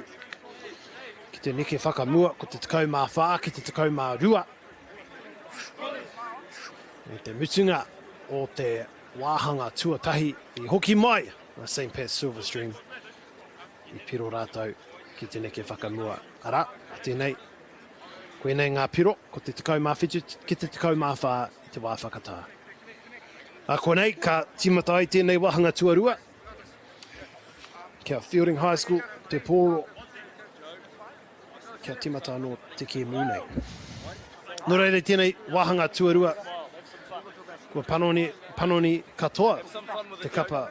ki te neke whakamua, ko te tekau mā whā, ki te tekau mā rua. I te mutunga o te wāhanga tuatahi, i hoki mai a St. Pat's Silverstream. I piro rātou, ki te neke whakamua. Ara, tēnei, koenei ngā piro, ko te tekau mā whitu, ki te tekau mā whā, te wā whakatā. A konei, ka timata ai tēnei wahanga tuarua. Kia Feilding High School, te pōro. Kia timata no te ke mūnei. Nō reire tēnei wahanga tuarua. Kua panoni katoa, te kapa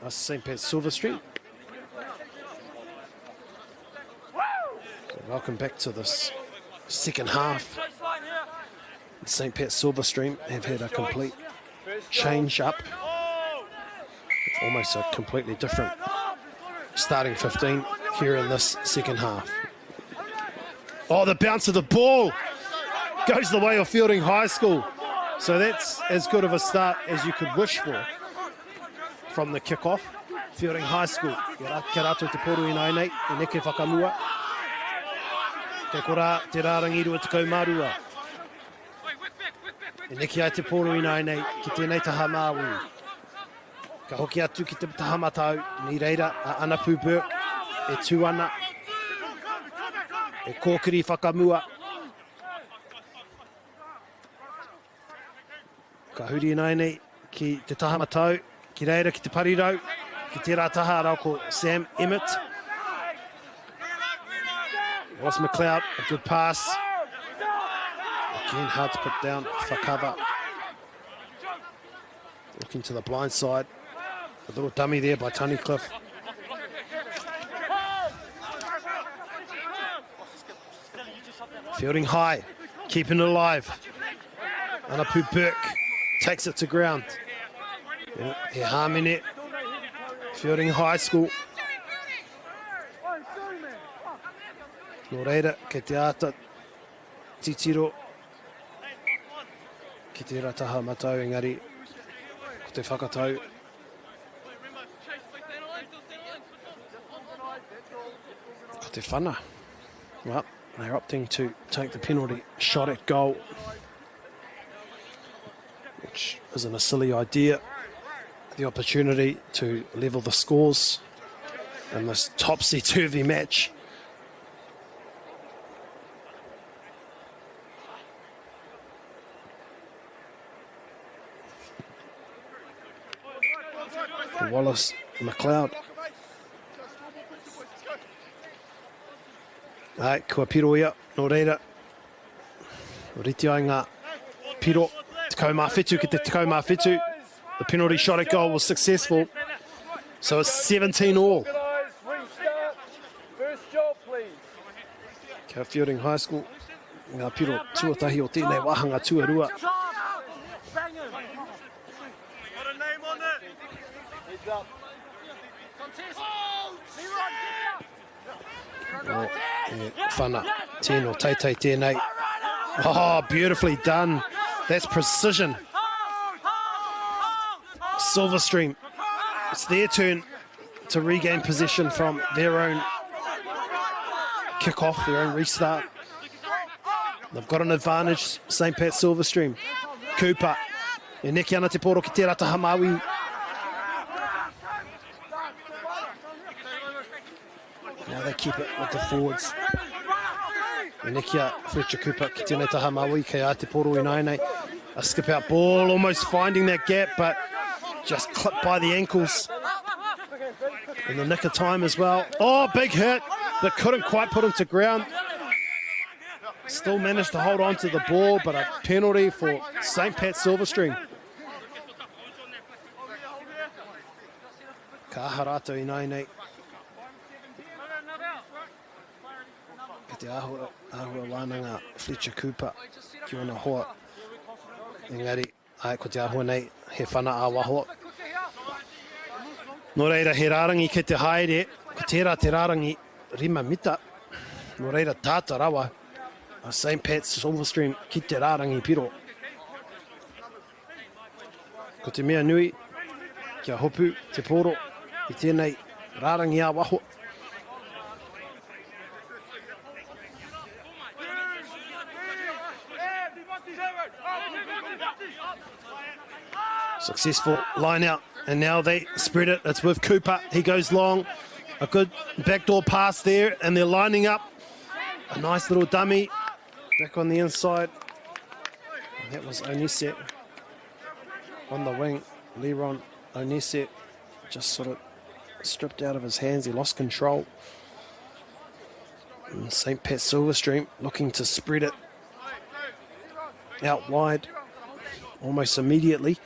a St. Pat's Silverstream. So welcome back to this second half. St. Pat's Silverstream have had a complete change up. It's almost a completely different starting 15 here in this second half. Oh, the bounce of the ball goes the way of Feilding High School. So that's as good of a start as you could wish for from the kick-off. Feilding High School. Kia rātou te poru i nai nei, i neke whakamua. Te kora te rārangirua te kaumārua. E neki ai te pōro i nai nei, ki tēnei taha māu. Ka hoki atu ki te taha matau, ni reira a Anapu Burke, e tūana, e kōkiri whakamua. Ka huri i nai nei, ki te taha matau, ki reira ki te parirau, ki tērā taha rau ko Sam Emmett. Ross McLeod, a good pass. Again, hard to put down for cover. Looking to the blind side. A little dummy there by Tunnicliffe. Feilding High, keeping it alive. Anapu Burke takes it to ground. He harming it. Feilding High School. Nō reira, kei te ata. titiro. Ki te rataha matau engari, ko te whakatau. Ko te whana. Well, they're opting to take the penalty shot at goal, which isn't a silly idea. The opportunity to level the scores in this topsy-turvy match. Wallace McLeod. Ai, kua piro ia, no reira. Riti ai ngā piro. Tekau mā whetu ki te tekau mā whetu. The penalty shot at goal was successful. So it's 17 all. First job, please. Kia Feilding High School. Ngā piro tuatahi o tēnei wahanga tuarua. Whana, tēnō teitei tēnei. Oh, beautifully done. That's precision. Silverstream, it's their turn to regain possession from their own kick-off, their own restart. They've got an advantage, St. Pat Silverstream. Cooper, e neki ana te poro ki te rata Hamawi. Now they keep it with the forwards. E neki a Fletcher Cooper ki te rata Hamawi, kei a te poro I nainei. A skip out ball, almost finding that gap, but just clipped by the ankles in the nick of time as well. Oh, big hit, but couldn't quite put him to ground. Still managed to hold on to the ball, but a penalty for St. Pat Silverstream. Ka harato I nainei. Ki te ahua wānanga Fletcher Cooper ki ona hoa. Engari, ai ko te ahua nei, he whana a wahoa. Nō reira, he rārangi ki te haere, ko tērā te rārangi rima mita. Nō reira, tāta rawa, a St. Pat's Silverstream ki te rārangi piro. Ko te mea nui, kia hopu te poro, I tēnei rārangi a wahoa. Successful line out, and now they spread it. It's with Cooper. He goes long. A good backdoor pass there, and they're lining up. A nice little dummy back on the inside. And that was Onese on the wing. Leron Onese just sort of stripped out of his hands. He lost control. And St. Pat Silverstream looking to spread it out wide almost immediately.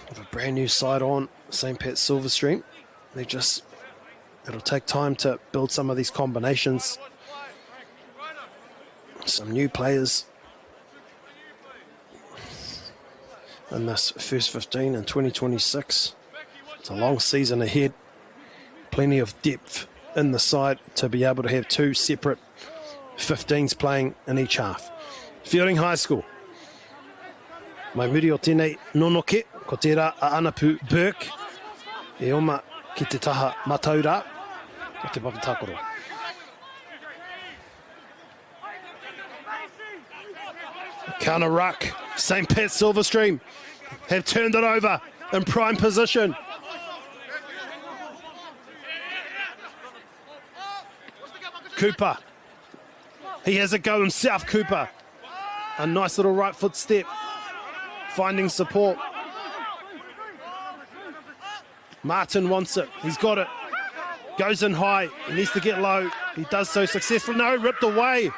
With a brand new side on, St. Pat Silverstream. It'll take time to build some of these combinations. Some new players in this first 15 in 2026. It's a long season ahead. Plenty of depth in the side to be able to have two separate 15s playing in each half. Feilding High School. Mai muri o tēnei nonoke, ko tērā a Anapu Burke, e oma ki te taha mataura o te papatakoro. Counter ruck, St. Pat Silverstream have turned it over in prime position. Cooper, he has a go himself, Cooper. A nice little right foot step. Finding support. Martin wants it. He's got it. Goes in high. He needs to get low. He does so successfully. No, ripped away.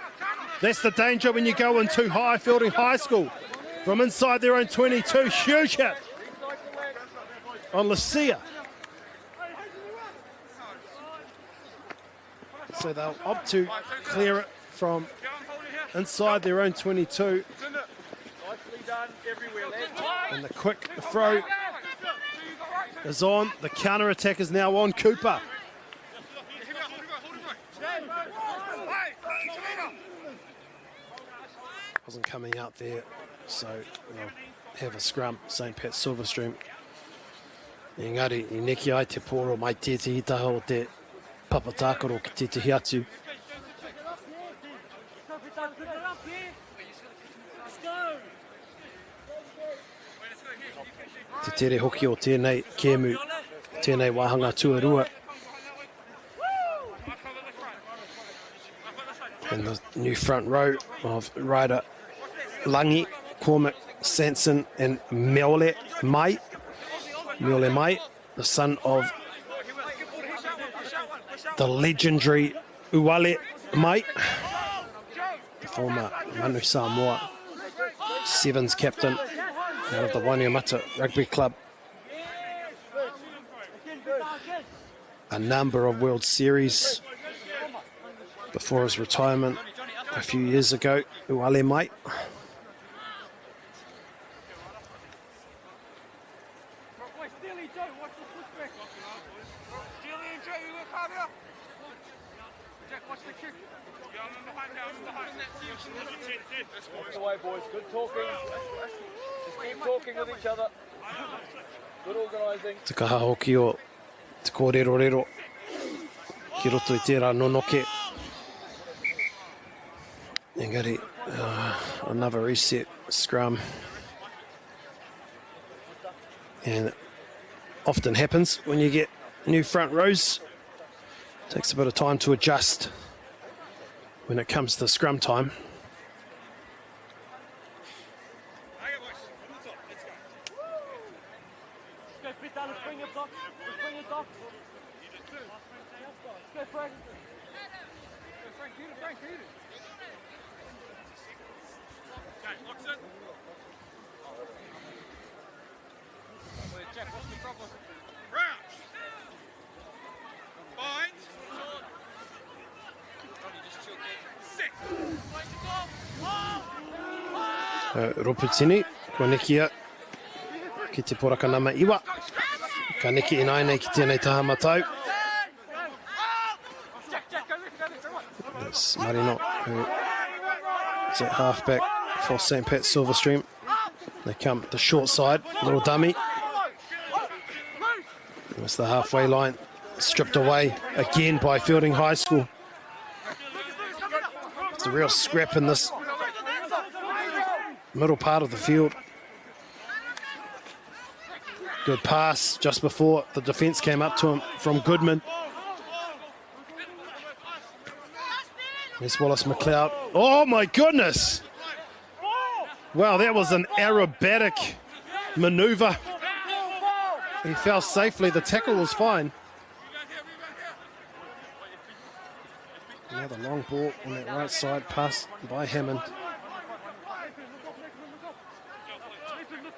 That's the danger when you go in too high. Feilding High School from inside their own 22. Huge hit on Lucia. So they'll opt to clear it from inside their own 22. And the quick throw is on. The counter attack is now on Cooper. wasn't coming out there, so they'll have a scrum, St. Pat's Silverstream. Engari, I neki ai te poro mai tētahi taha o te papatākaro ki tētahi atu. Te tere hoki o tēnei kēmu, tēnei wāhanga tuarua. And the new front row of rider Langi, Cormac, Sanson and MΑORI Mai. MAORI Mai, the son of the legendary Uwale Mai, the former Manu Samoa Sevens captain out of the Wainuiomata Rugby Club. A number of World Series before his retirement a few years ago, Uwale Mai. Walk away, boys. Good talking. Just keep talking with each other. Good organising. Te kaha hoki o te kōrero ki roto I tērā nonoke. Engari, another reset scrum. And it often happens when you get new front rows. Takes a bit of time to adjust when it comes to scrum time. Roputini, ko nekia ki te porakanama iwa. Ka neki inai nei ki tēnei taha matau. That's Marino, who is at halfback for St. Pat's Silverstream. They come the short side, little dummy. It's the halfway line, stripped away again by Feilding High School. It's a real scrap in this middle part of the field. Good pass just before the defence came up to him from Goodman. There's Wallace McLeod. Oh my goodness! Wow, that was an aerobatic manoeuvre. He fell safely, the tackle was fine. Another long ball on that right side, passed by Hammond.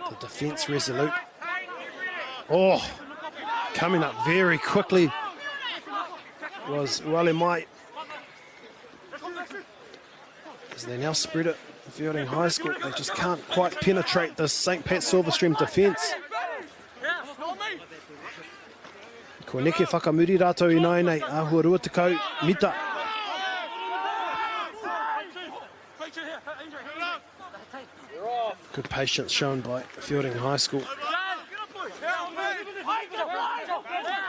The defence resolute. Oh, coming up very quickly was Uwale Mai. As they now spread it, Feilding High School, they just can't quite penetrate the St. Pat's Silverstream defence. Ko neke whakamuri rātou I nai nei, āhua rua tekau, mita. Good patience shown by Feilding High School.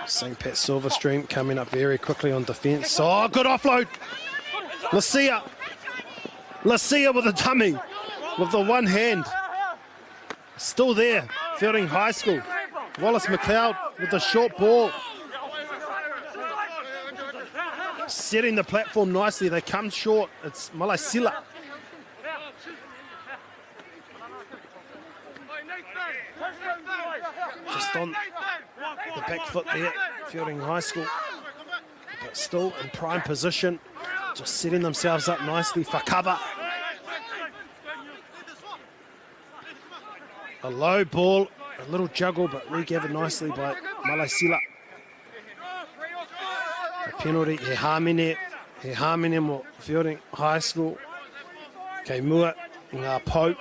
St. Pat's Silverstream coming up very quickly on defence. Oh, good offload. Lacia with a dummy, with the one hand. Still there, Feilding High School. Wallace McLeod with the short ball. Setting the platform nicely, they come short. It's Malaisila. Just on the back foot there, Feilding High School. But still in prime position, just setting themselves up nicely for cover. A low ball, a little juggle, but regathered nicely by Malaisila. A penalty, he hāmine mo Feilding High School. Kei mua, ngā pau.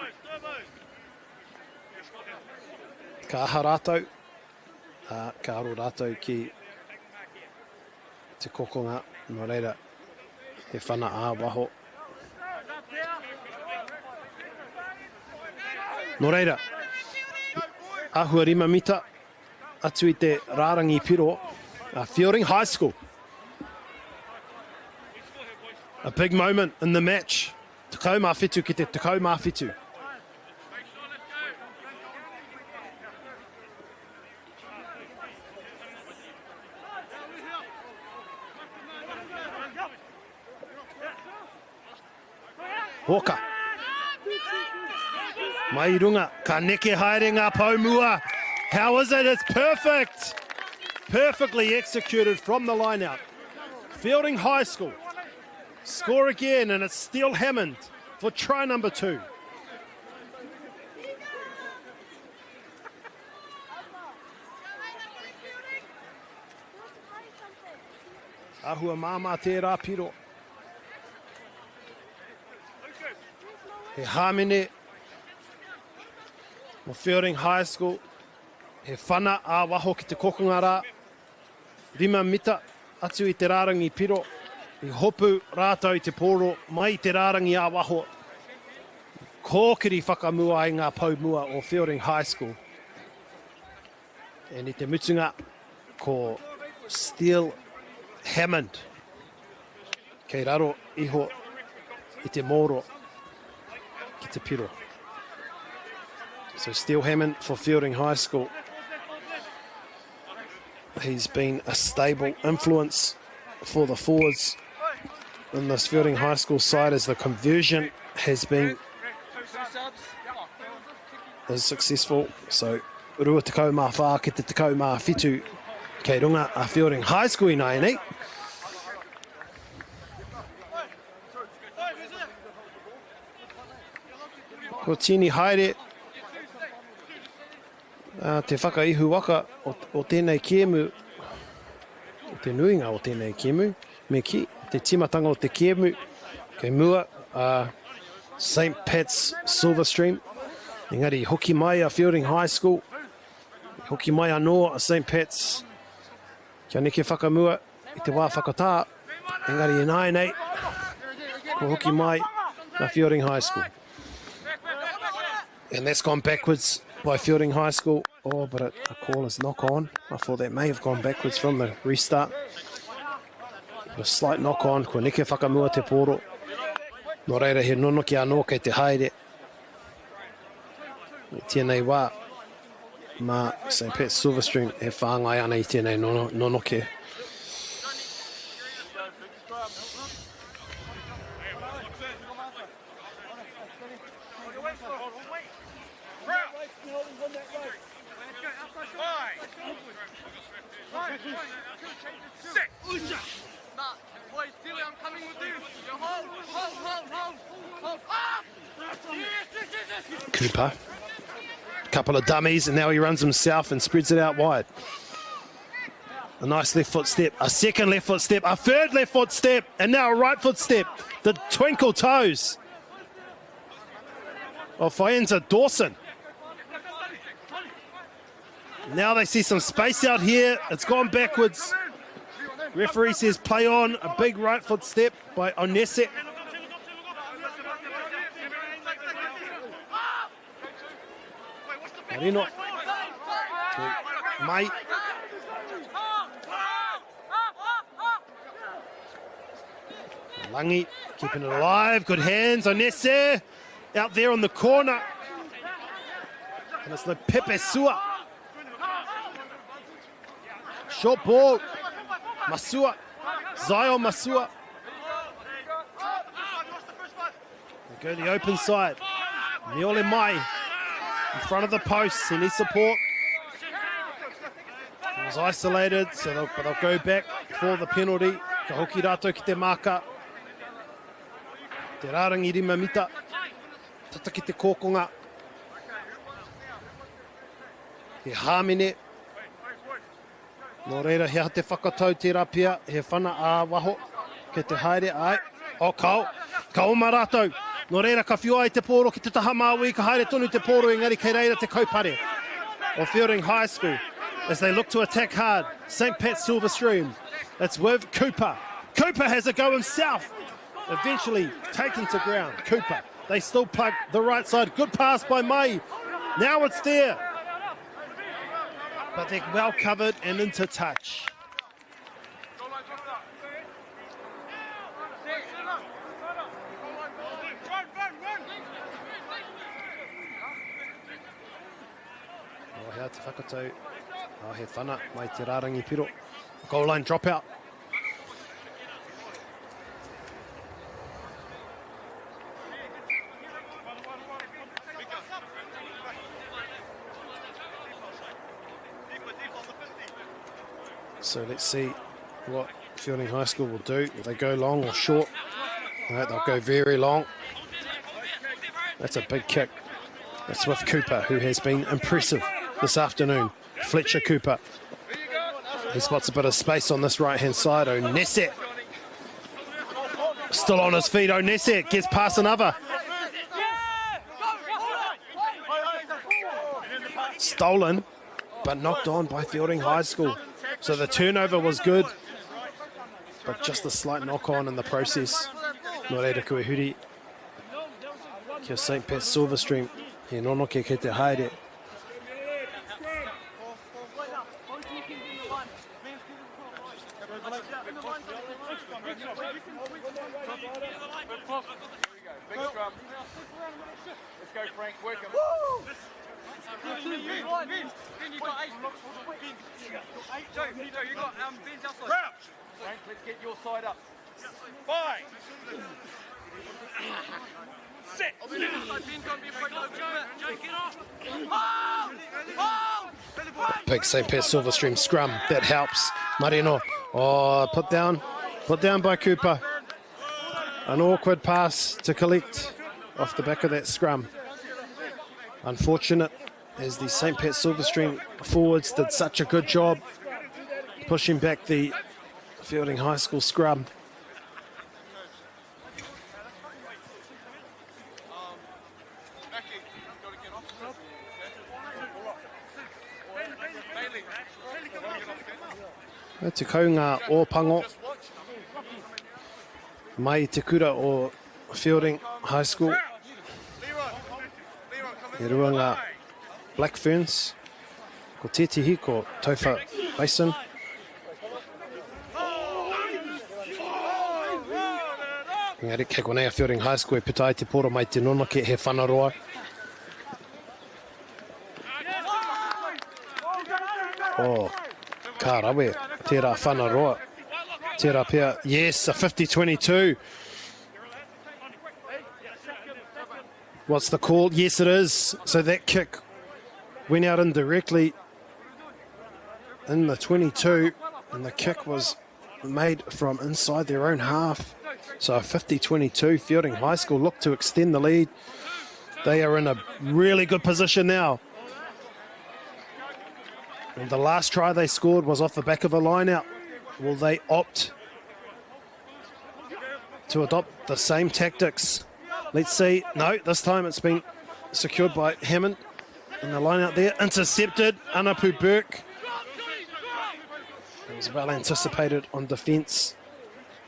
Ka aha rātou, ka aro rātou ki te kokonga, no reira, he whana ā waho. No reira, ahua 5 mita, atu I te rārangi piro, Feilding High School. A big moment in the match. Tekau mā whitu ki te tekau mā whitu. Hoka. Mai runga, ka neke haere ngā paumua. How is it? It's perfect. Perfectly executed from the line out. Feilding High School. Score again, and it's still Hammond for try number 2. Ahua māma tērā piro. He hāmene mo Feilding High School. He whana a waho ki te kokonga rā. 5 mita atu I te rārangi piro. I hopu rātou I te pōro mai te rārangi a waho. Kōkiri whakamua I ngā paumua o Feilding High School. E ni te mutunga ko Steel Hammond. Kei raro iho I te mōro ki te piro. So Steel Hammond for Feilding High School. He's been a stable influence for the forwards in this Feilding High School side as the conversion has been as successful. So rua tekau mā whā ki te tekau mā whitu kei runga a Feilding High School I nai nei. Ko tini haere te whakaihu waka o tēnei kēmu, o te nuinga o tēnei kēmu, me ki, te timatanga o te kēmu, kei mua, St. Pat's Silverstream, engari hoki mai a Feilding High School, hoki mai anō a St. Pat's, kia neke whakamua I te wā whakatā, engari e nai nei, ko hoki mai a Feilding High School. And that's gone backwards by Feilding High School. Oh, but a call is knock on. I thought that may have gone backwards from the restart. A slight knock on. Ko neke whakamua te pōro. Nō reira he nono ki anō kei te haere. I tēnei wā. Ma St. Pat's Silverstream e whāngai ana I tēnei nono ke. Cooper, couple of dummies, and now he runs himself and spreads it out wide. A nice left foot step, a second left foot step, a third left foot step, and now a right foot step. The twinkle toes of Faenza Dawson. Now they see some space out here. It's gone backwards. Referee says play on. A big right foot step by Onese. Marino. Mai. Langi keeping it alive. Good hands. Onese out there on the corner. And it's the Pepe Sua. Short ball. Masua. Zion Masua. They go the open side. Niole Mai in front of the post. He needs support. He was isolated, so they'll go back for the penalty. Ka hoki rātou ki te maka. Te rārangi 5 mita. Tata ki te kōkonga. He hāmene. Nō reira, hea te whakatau te rapia, he whana a waho, ke te haere, ai, o kau, ka oma rātou. Nō reira, ka whiua I te pōro ki te taha māui, ka haere tonu te pōro, engari kei reira te kaupare of Feilding High School as they look to attack hard. St. Pat's Silverstream, it's with Cooper. Cooper has a go himself, eventually taken to ground. Cooper, they still plug the right side, good pass by Mai. Now it's there. But they're well covered and into touch. Oh, hea te whakatau. Oh, he whana mai te rārangi piro. Goal line dropout. So let's see what Feilding High School will do. Will they go long or short? No, they'll go very long. That's a big kick. That's with Cooper, who has been impressive this afternoon. Fletcher Cooper. He spots a bit of space on this right-hand side. Onese. Still on his feet. Onese gets past another. Stolen, but knocked on by Feilding High School. So the turnover was good, but just a slight knock-on in the process. Nō reira kua huri kia St. Pat's Silverstream. He nonoke kei te haere. Big scrum. Let's go, Frank. Work him. You got 8. Joe, you got Ben's outside. Frank, let's get your side up. 5. Set. Big St. Pat's Silverstream scrum. That helps. Marino. Oh, put down by Cooper. An awkward pass to collect off the back of that scrum. Unfortunate, as the St. Pat's Silverstream forwards did such a good job pushing back the Feilding High School scrum. Te kaunga o Pango mai te kura o Feilding High School. He ruanga Black Ferns, ko Tētihi, ko Tauwha Basin. Engari, kei konei a Feilding High School e putai te poro mai te nonoke he whanaroa. Oh, ka rawe, tērā whanaroa. Tērā pia, yes, a 50-22. What's the call? Yes, it is. So that kick went out indirectly in the 22, and the kick was made from inside their own half. So a 50-22, Feilding High School look to extend the lead. They are in a really good position now. And the last try they scored was off the back of a line-out. Will they opt to adopt the same tactics? Let's see. No, this time it's been secured by Hammond. And the line out there, intercepted. Anapu Burke. It was well anticipated on defence.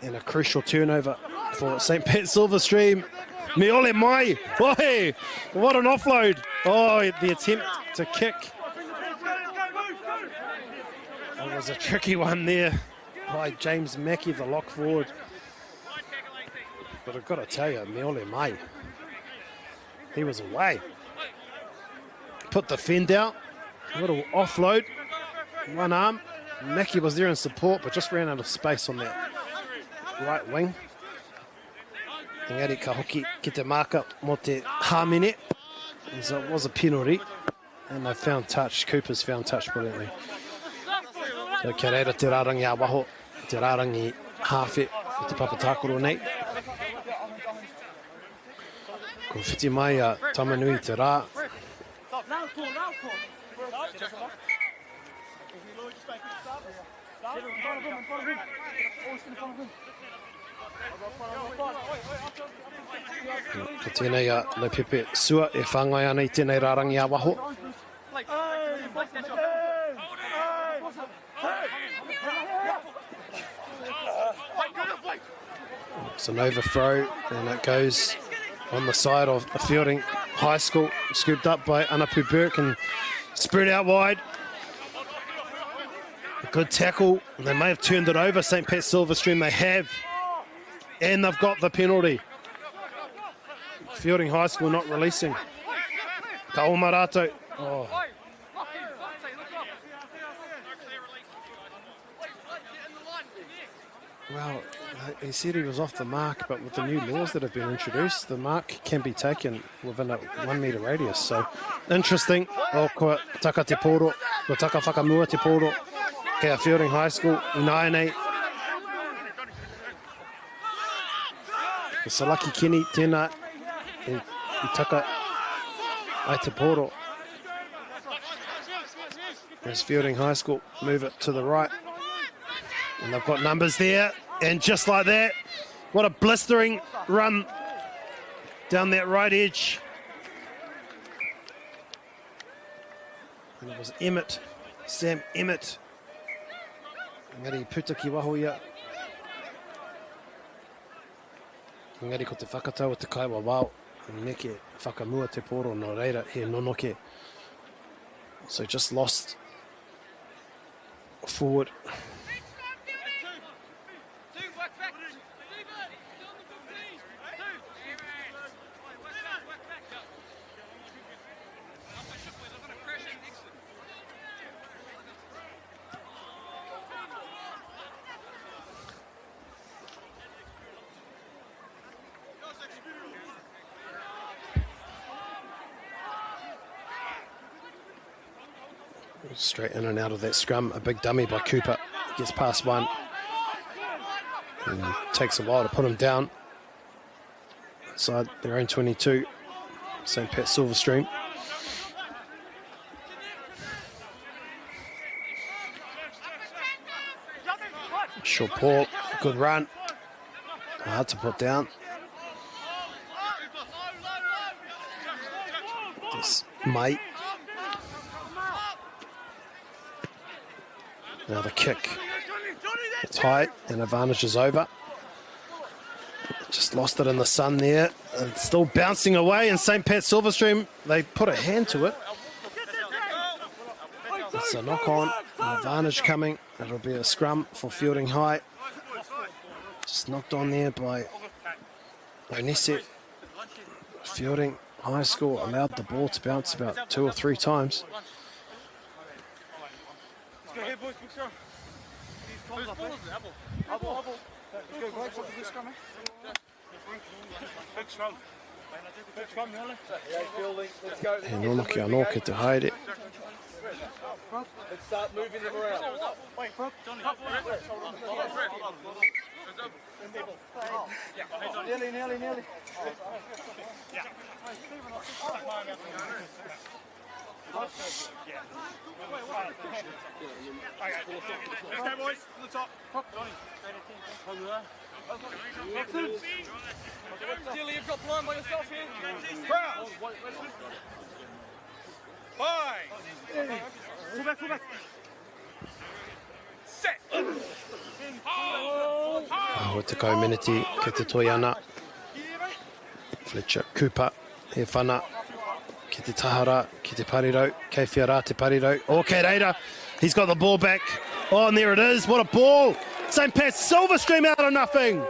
And a crucial turnover for St. Pat's Silverstream. MΑORI mai. Oi, what an offload. Oh, the attempt to kick. It was a tricky one there by James Mackey, the lock forward. But I've got to tell you, MAORI mai, he was away. Put the fend out, a little offload, one arm. Mackey was there in support, but just ran out of space on that right wing. Engari ka hoki ki te marka mo te hāmene. So it was a penalty, and they found touch. Cooper's found touch brilliantly. So kia reira te rārangi a waho, te rārangi hāwhe, te papatākoro nei. Ko whiti mai a tamanui te rā. Ko tēnei a Lepepe Sua e whāngai ana I tēnei rārangi a waho. It's an overthrow and it goes on the side of the Feilding High School, scooped up by Anapu Burke and spread out wide. A good tackle. They may have turned it over, St. Pat Silverstream. They have. And they've got the penalty. Feilding High School not releasing. Kaumarato. Oh. Well, he said he was off the mark, but with the new laws that have been introduced, the mark can be taken within a 1 metre radius. So, interesting. O ko taka te poro, ko taka whakamua te poro. Kia Feilding High School, Unaenei. Salaki Kini tēnā I taka ai te poro. There's Feilding High School, move it to the right. And they've got numbers there, and just like that, what a blistering run down that right edge. And it was Emmett, Sam Emmett. Ngari puta ki waho ia. Ngari ko te whakatau o te kaiwa wao. Neke whakamua te poro no reira he nonoke. So just lost forward. Straight in and out of that scrum. A big dummy by Cooper. Gets past one. And takes a while to put him down. Inside their own 22. St. Pat Silverstream. Short Paul. Good run. Hard to put down. This mate. Now the kick. It's high and advantage is over. Just lost it in the sun there. It's still bouncing away, and St. Pat Silverstream, they put a hand to it. It's a knock on, an advantage coming. It'll be a scrum for Feilding High. Just knocked on there by Onese. Feilding High School allowed the ball to bounce about 2 or 3 times. Go ahead, boys. Big scrum. Whose ball is it? Apple. Let's go, Greg. Big scrum, eh? Big scrum. Big scrum, Nearly. Yeah, Feilding. Let's go. E nonoki anō ke te haere. Let's start moving them around. Wait, Johnny. Nearly. Yeah. Let's go, boys, to the top. Steely, you've got blind by yourself here. Crowd. 5. Pull back. Set. O te kauminiti ke te toi ana. Fletcher Cooper he whana. Ki te tahara, ki te parirau, kei whiara te parirau. O kei reira, he's got the ball back. Oh, and there it is, what a ball. St. Pat Silverstream out of nothing.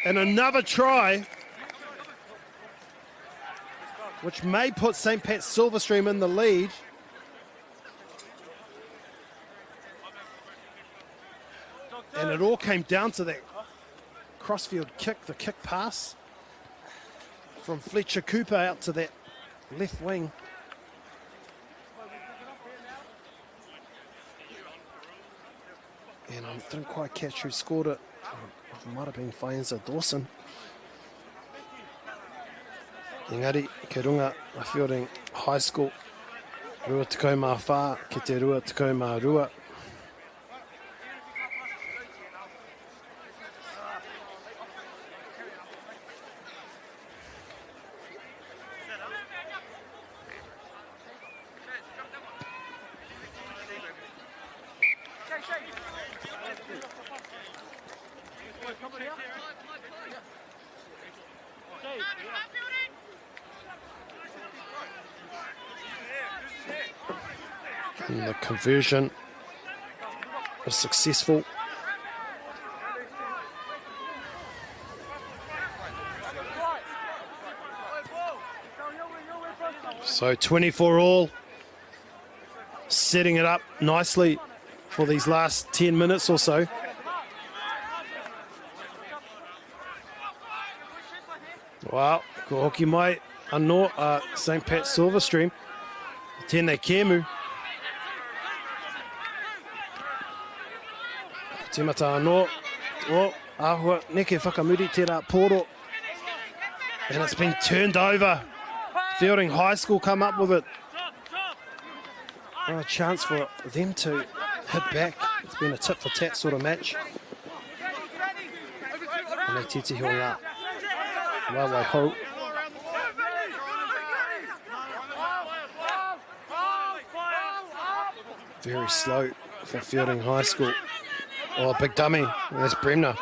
And another try, which may put St. Pat Silverstream in the lead. And it all came down to that crossfield kick, the kick pass from Fletcher Cooper out to that left wing. And I didn't quite catch who scored it. It might have been Faenza Dawson. Engari, ke runga a Feilding High School. Rua tekau mā whā, ki te rua tekau mā rua. And the conversion was successful. So 24 all, setting it up nicely for these last 10 minutes or so. Wow, ko hoki mai anō St. Pat's Silverstream. Tēnei kēmu. Tīmata anō. O, āhua, neke whakamuri tērā pōro. And it's been turned over. Feilding High School come up with it. Oh, a chance for them to hit back. It's been a tit for tat sort of match. And they titi honga. Wai ho. Very slow for Feilding High School. Oh, big dummy. There's Bremner.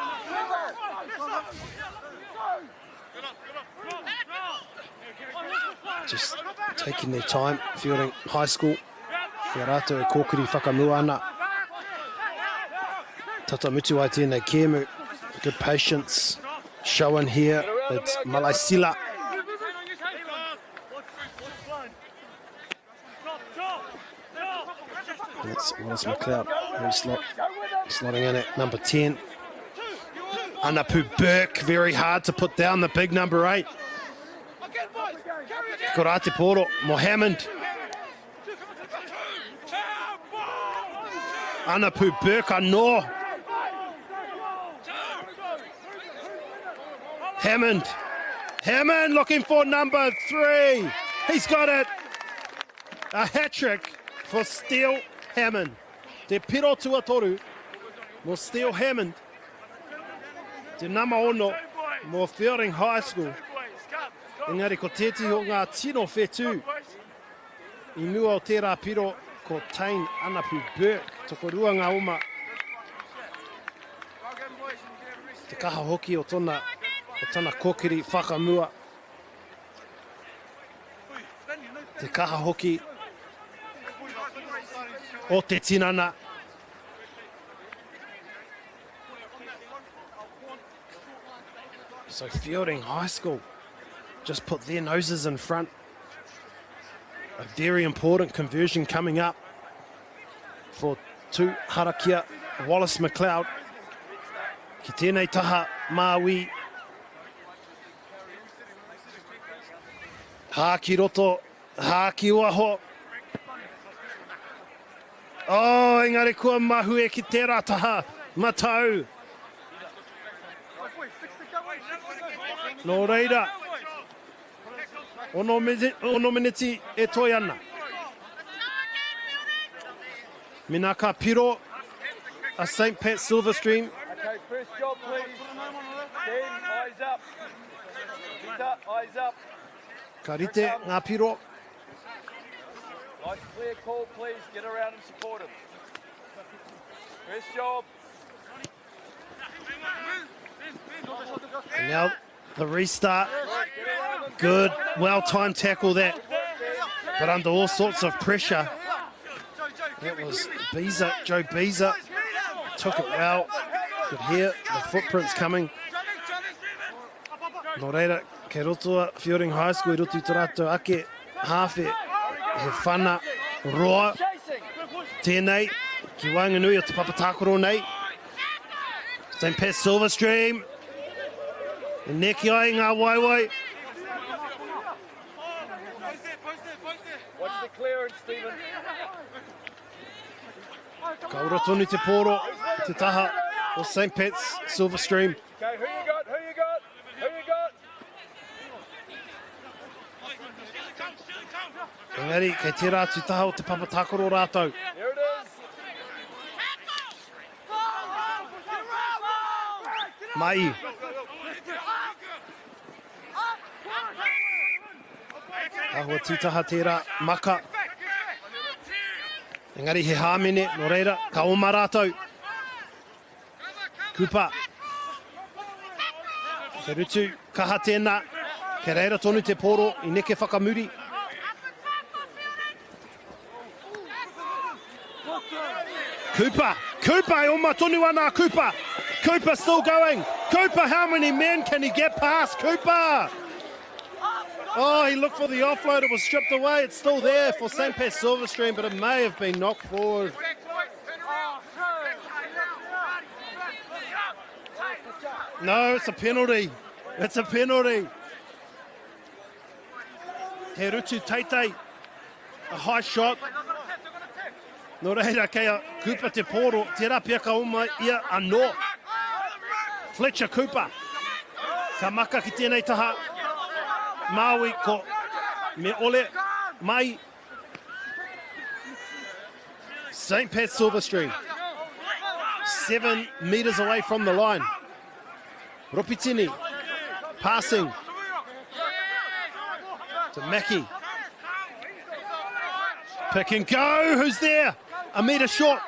Just taking their time, Feilding High School. Kia rātou e kōkiri whakamua ana. Tata mutu ai tēnei kēmu. Good patience. Showing here, it's Malaisila. And it's Wallace McLeod. Very slotting in at number 10. Anapu Burke, very hard to put down the big number 8. Korate Poro, Mohammed. Anapu Burke, anō. Hammond looking for number 3. He's got it. A hat-trick for Steele Hammond. Te piro tuatoru mo Steele Hammond. Te nama ono mo Feilding High School. Engari ko tēti o ngā tino whetū. I mua o tērā piro ko Tain Anapu Burke. Toko rua ngā uma. Te kaha hoki o tona kōkiri whakamua. Te kaha hoki o te tinana. So Feilding High School just put their noses in front. A very important conversion coming up for Tu Harakia Wallace McLeod. Ki tēnei taha MΑORI. Hāki roto, hāki uaho. Oh, engari kua mahu e ki tērā taha, matau. Nō reira, ono miniti e toi ana. Mina ka piro, a St. Pat's Silverstream. Okay, first job please. Then, eyes up. Peter, eyes up. Ka rite ngā piro. Nice clear call please, get around and support him. First job. And now the restart. Good, well-timed tackle that. But under all sorts of pressure. That was Beezer, Joe Beezer. Took it well. Could hear the footprints coming. Nō reira, kei rotoa Feilding High School I roto I tō ake hawhe. He whana roa. Tēnei, ki Wainganui o te papatakoro nei. St. Pat's Silverstream. E neki ai ngā waiwai. Watch the clearance, Stephen. Ka ura tonu te pōro, te taha o St. Pat's Silverstream. Okay, who you got? Who you got? Who you got? Engari, kei tērā tu taha o te papatakoro rātou. Here it is. Mai. Ahua tūtaha tērā maka. Engari he hāmene, nō reira, ka oma rātou. Kupa. Te rutu, kaha tēnā. Ke reira tonu te poro I neke whakamuri. Cooper I o matonu ana Cooper. Cooper still going. Cooper, how many men can he get past? Cooper! Oh, he looked for the offload. It was stripped away. It's still there for St. Pat's Silverstream, but it may have been knocked forward. No, it's a penalty. It's a penalty. He rutu teitei. A high shot. No reira kea Cooper te poro. Te rapia ka oma ia anō. Fletcher Cooper. Ka maka ki tēnei taha. Maui ko me ole mai. St. Pat's Silverstream. 7 metres away from the line. Ropitini passing to Mackie. Pick and go. Who's there? A metre short.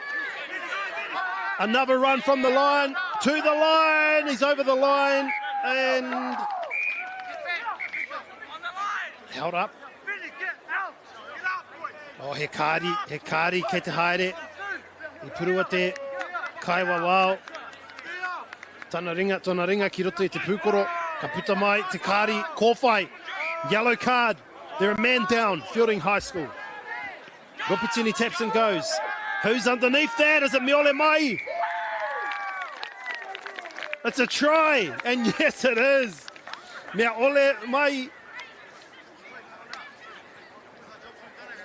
Another run from the line to the line. He's over the line and held up. Oh, Hekari ke te haere. I purua te kaiwa wao. Tana ringa ki roto I te pūkoro. Ka puta mai, te kāri, kōwhai. Yellow card. They're a man down, Feilding High School. Ropitini taps and goes. Who's underneath that? Is it MāORI mai? It's a try, and yes it is. MāORI mai.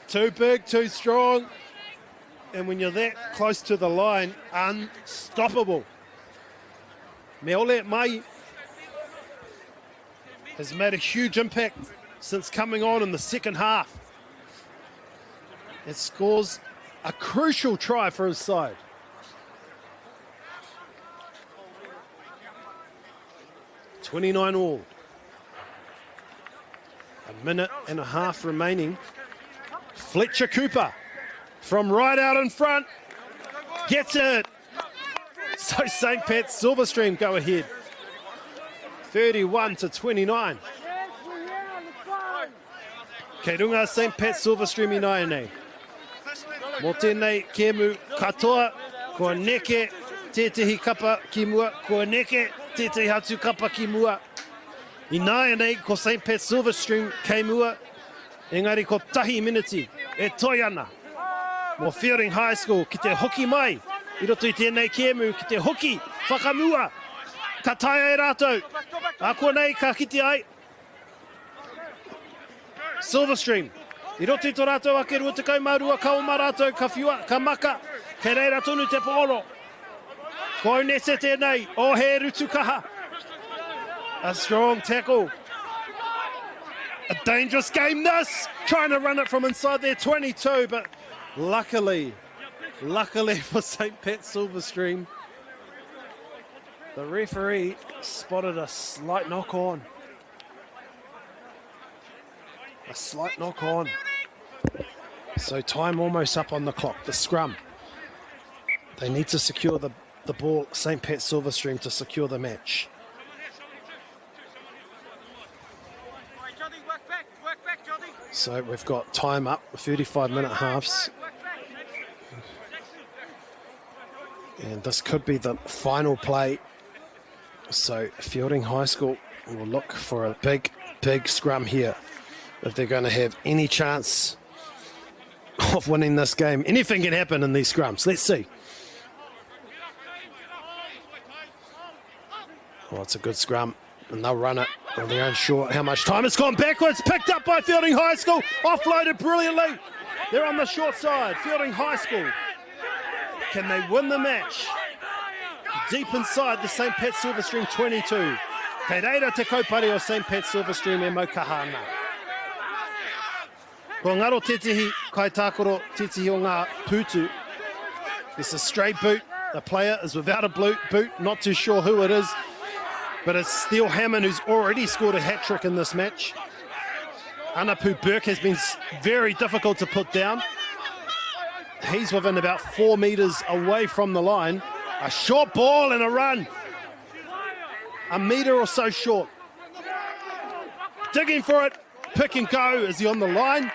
Too big, too strong. And when you're that close to the line, unstoppable. MāORI mai has made a huge impact since coming on in the second half. It scores a crucial try for his side. $29 all. A minute and a half remaining. Fletcher Cooper from right out in front. Gets it. So St. Pat's Silverstream go ahead. 31-29. Kei runga St. Pat's Silverstream I nai nei. Mō tēnei kēmu katoa, kua neke tētehi kapa ki mua, kua neke tētehi hatu kapa ki mua. I nai nei ko St. Pat's Silverstream kei mua, engari ko tahi miniti e toi ana. Mō Feilding High School ki te hoki mai, I roto I tēnei kēmu ki te hoki whakamua. Ka taia e rātou, a kua nei ka kiti ai. Silverstream. I roto I tō rātou ake rua te kaumarua, ka oma rātou, ka whiua, ka maka, kei reira tonu te pōro. Ko au nese tēnei, o he rutu kaha. A strong tackle. A dangerous game this, trying to run it from inside their 22, but luckily for St. Pat's Silverstream, the referee spotted a slight knock on. A slight knock on. So time almost up on the clock. The scrum. They need to secure the ball, St. Pat's Silverstream, to secure the match. So we've got time up, 35-minute halves. And this could be the final play. So Feilding High School will look for a big scrum here if they're going to have any chance of winning this game. Anything can happen in these scrums. Let's see. Oh, it's a good scrum, and they'll run it. And they're unsure how much time. It's gone backwards. Picked up by Feilding High School. Offloaded brilliantly. They're on the short side. Feilding High School. Can they win the match? Deep inside the St. Pat's Silverstream 22. Kei reira te kaupare o St. Pat's Silverstream e maukahana. Ko ngaro tetehi kai tākoro tetehi o ngā pūtu. It's a straight boot. The player is without a boot. Not too sure who it is. But it's Steele Hammond who's already scored a hat-trick in this match. Anapu Burke has been very difficult to put down. He's within about 4 metres away from the line. A short ball and a run. A metre or so short. digging for it. Pick and go. Is he on the line?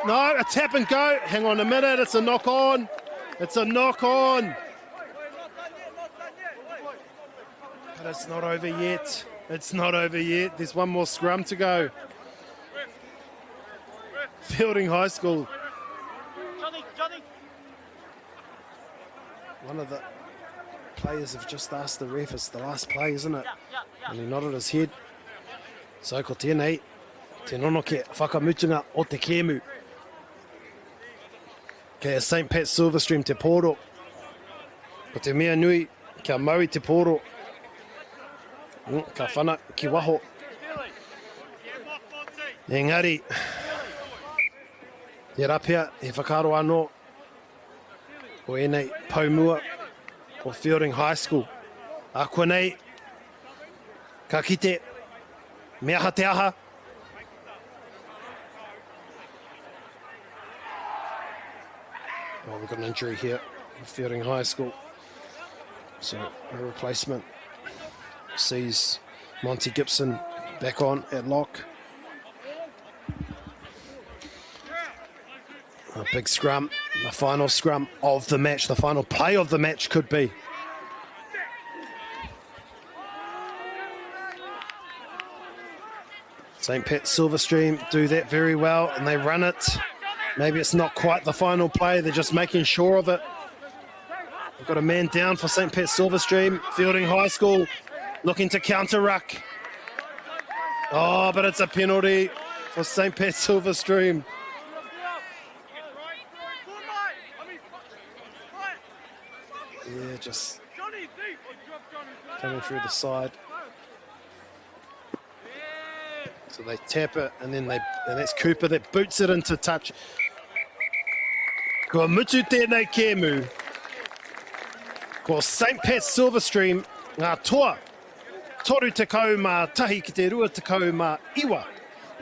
No, a tap and go. Hang on a minute. It's a knock on. It's a knock on. But it's not over yet. It's not over yet. There's one more scrum to go. Feilding High School. One of the players have just asked the ref, it's the last play, isn't it? And he nodded his head. So ko tēnei, te nono ke whakamutunga o te kēmu. Kei a St. Pat's Silverstream te pōro. Ko te mea nui, kia maui te pōro. Ka whana ki waho. Engari, he rapia, he whakaro anō o enei paumua o Feilding High School. A koe nei, ka kite, mea ha te aha. Oh, we've got an injury here at Feilding High School. So a replacement sees Monty Gibson back on at lock. A big scrum, the final scrum of the match, the final play of the match could be. St. Pat's Silverstream do that very well and they run it. Maybe it's not quite the final play, they're just making sure of it. We've got a man down for St. Pat's Silverstream. Feilding High School looking to counter-ruck. Oh, but it's a penalty for St. Pat's Silverstream. Yeah, just coming through the side. So they tap it, and then that's Cooper that boots it into touch. Ko mutu tēnei kēmu. Ko St. Pat's Silverstream, ngā toa. Toru tekau mā tahi ki te rua tekau mā iwa.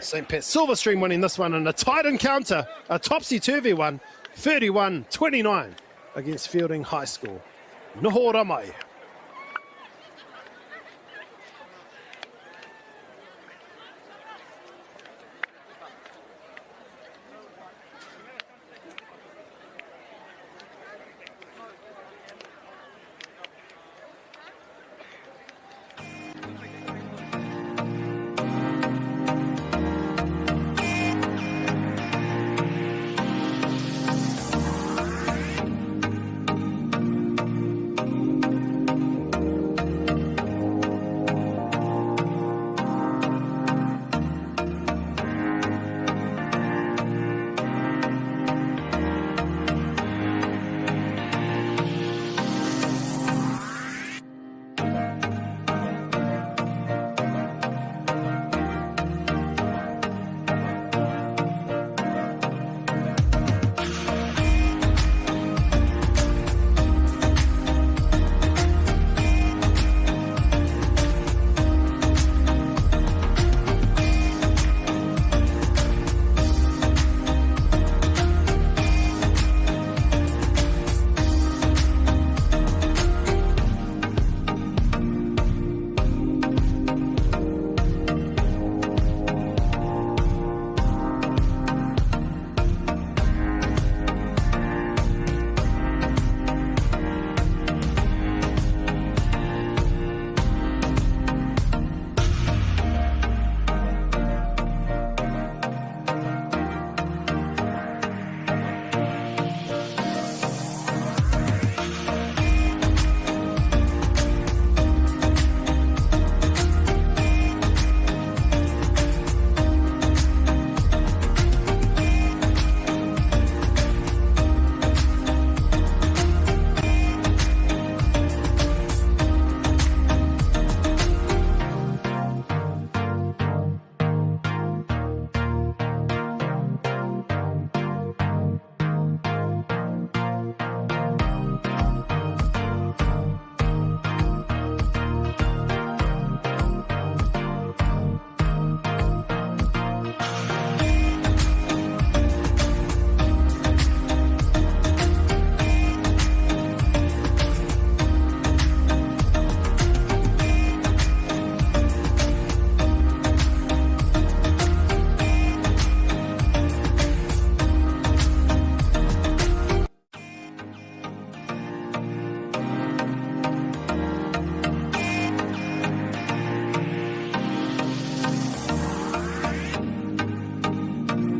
St. Pat's Silverstream winning this one in a tight encounter, a topsy-turvy one, 31-29 against Feilding High School. Noho ora mai.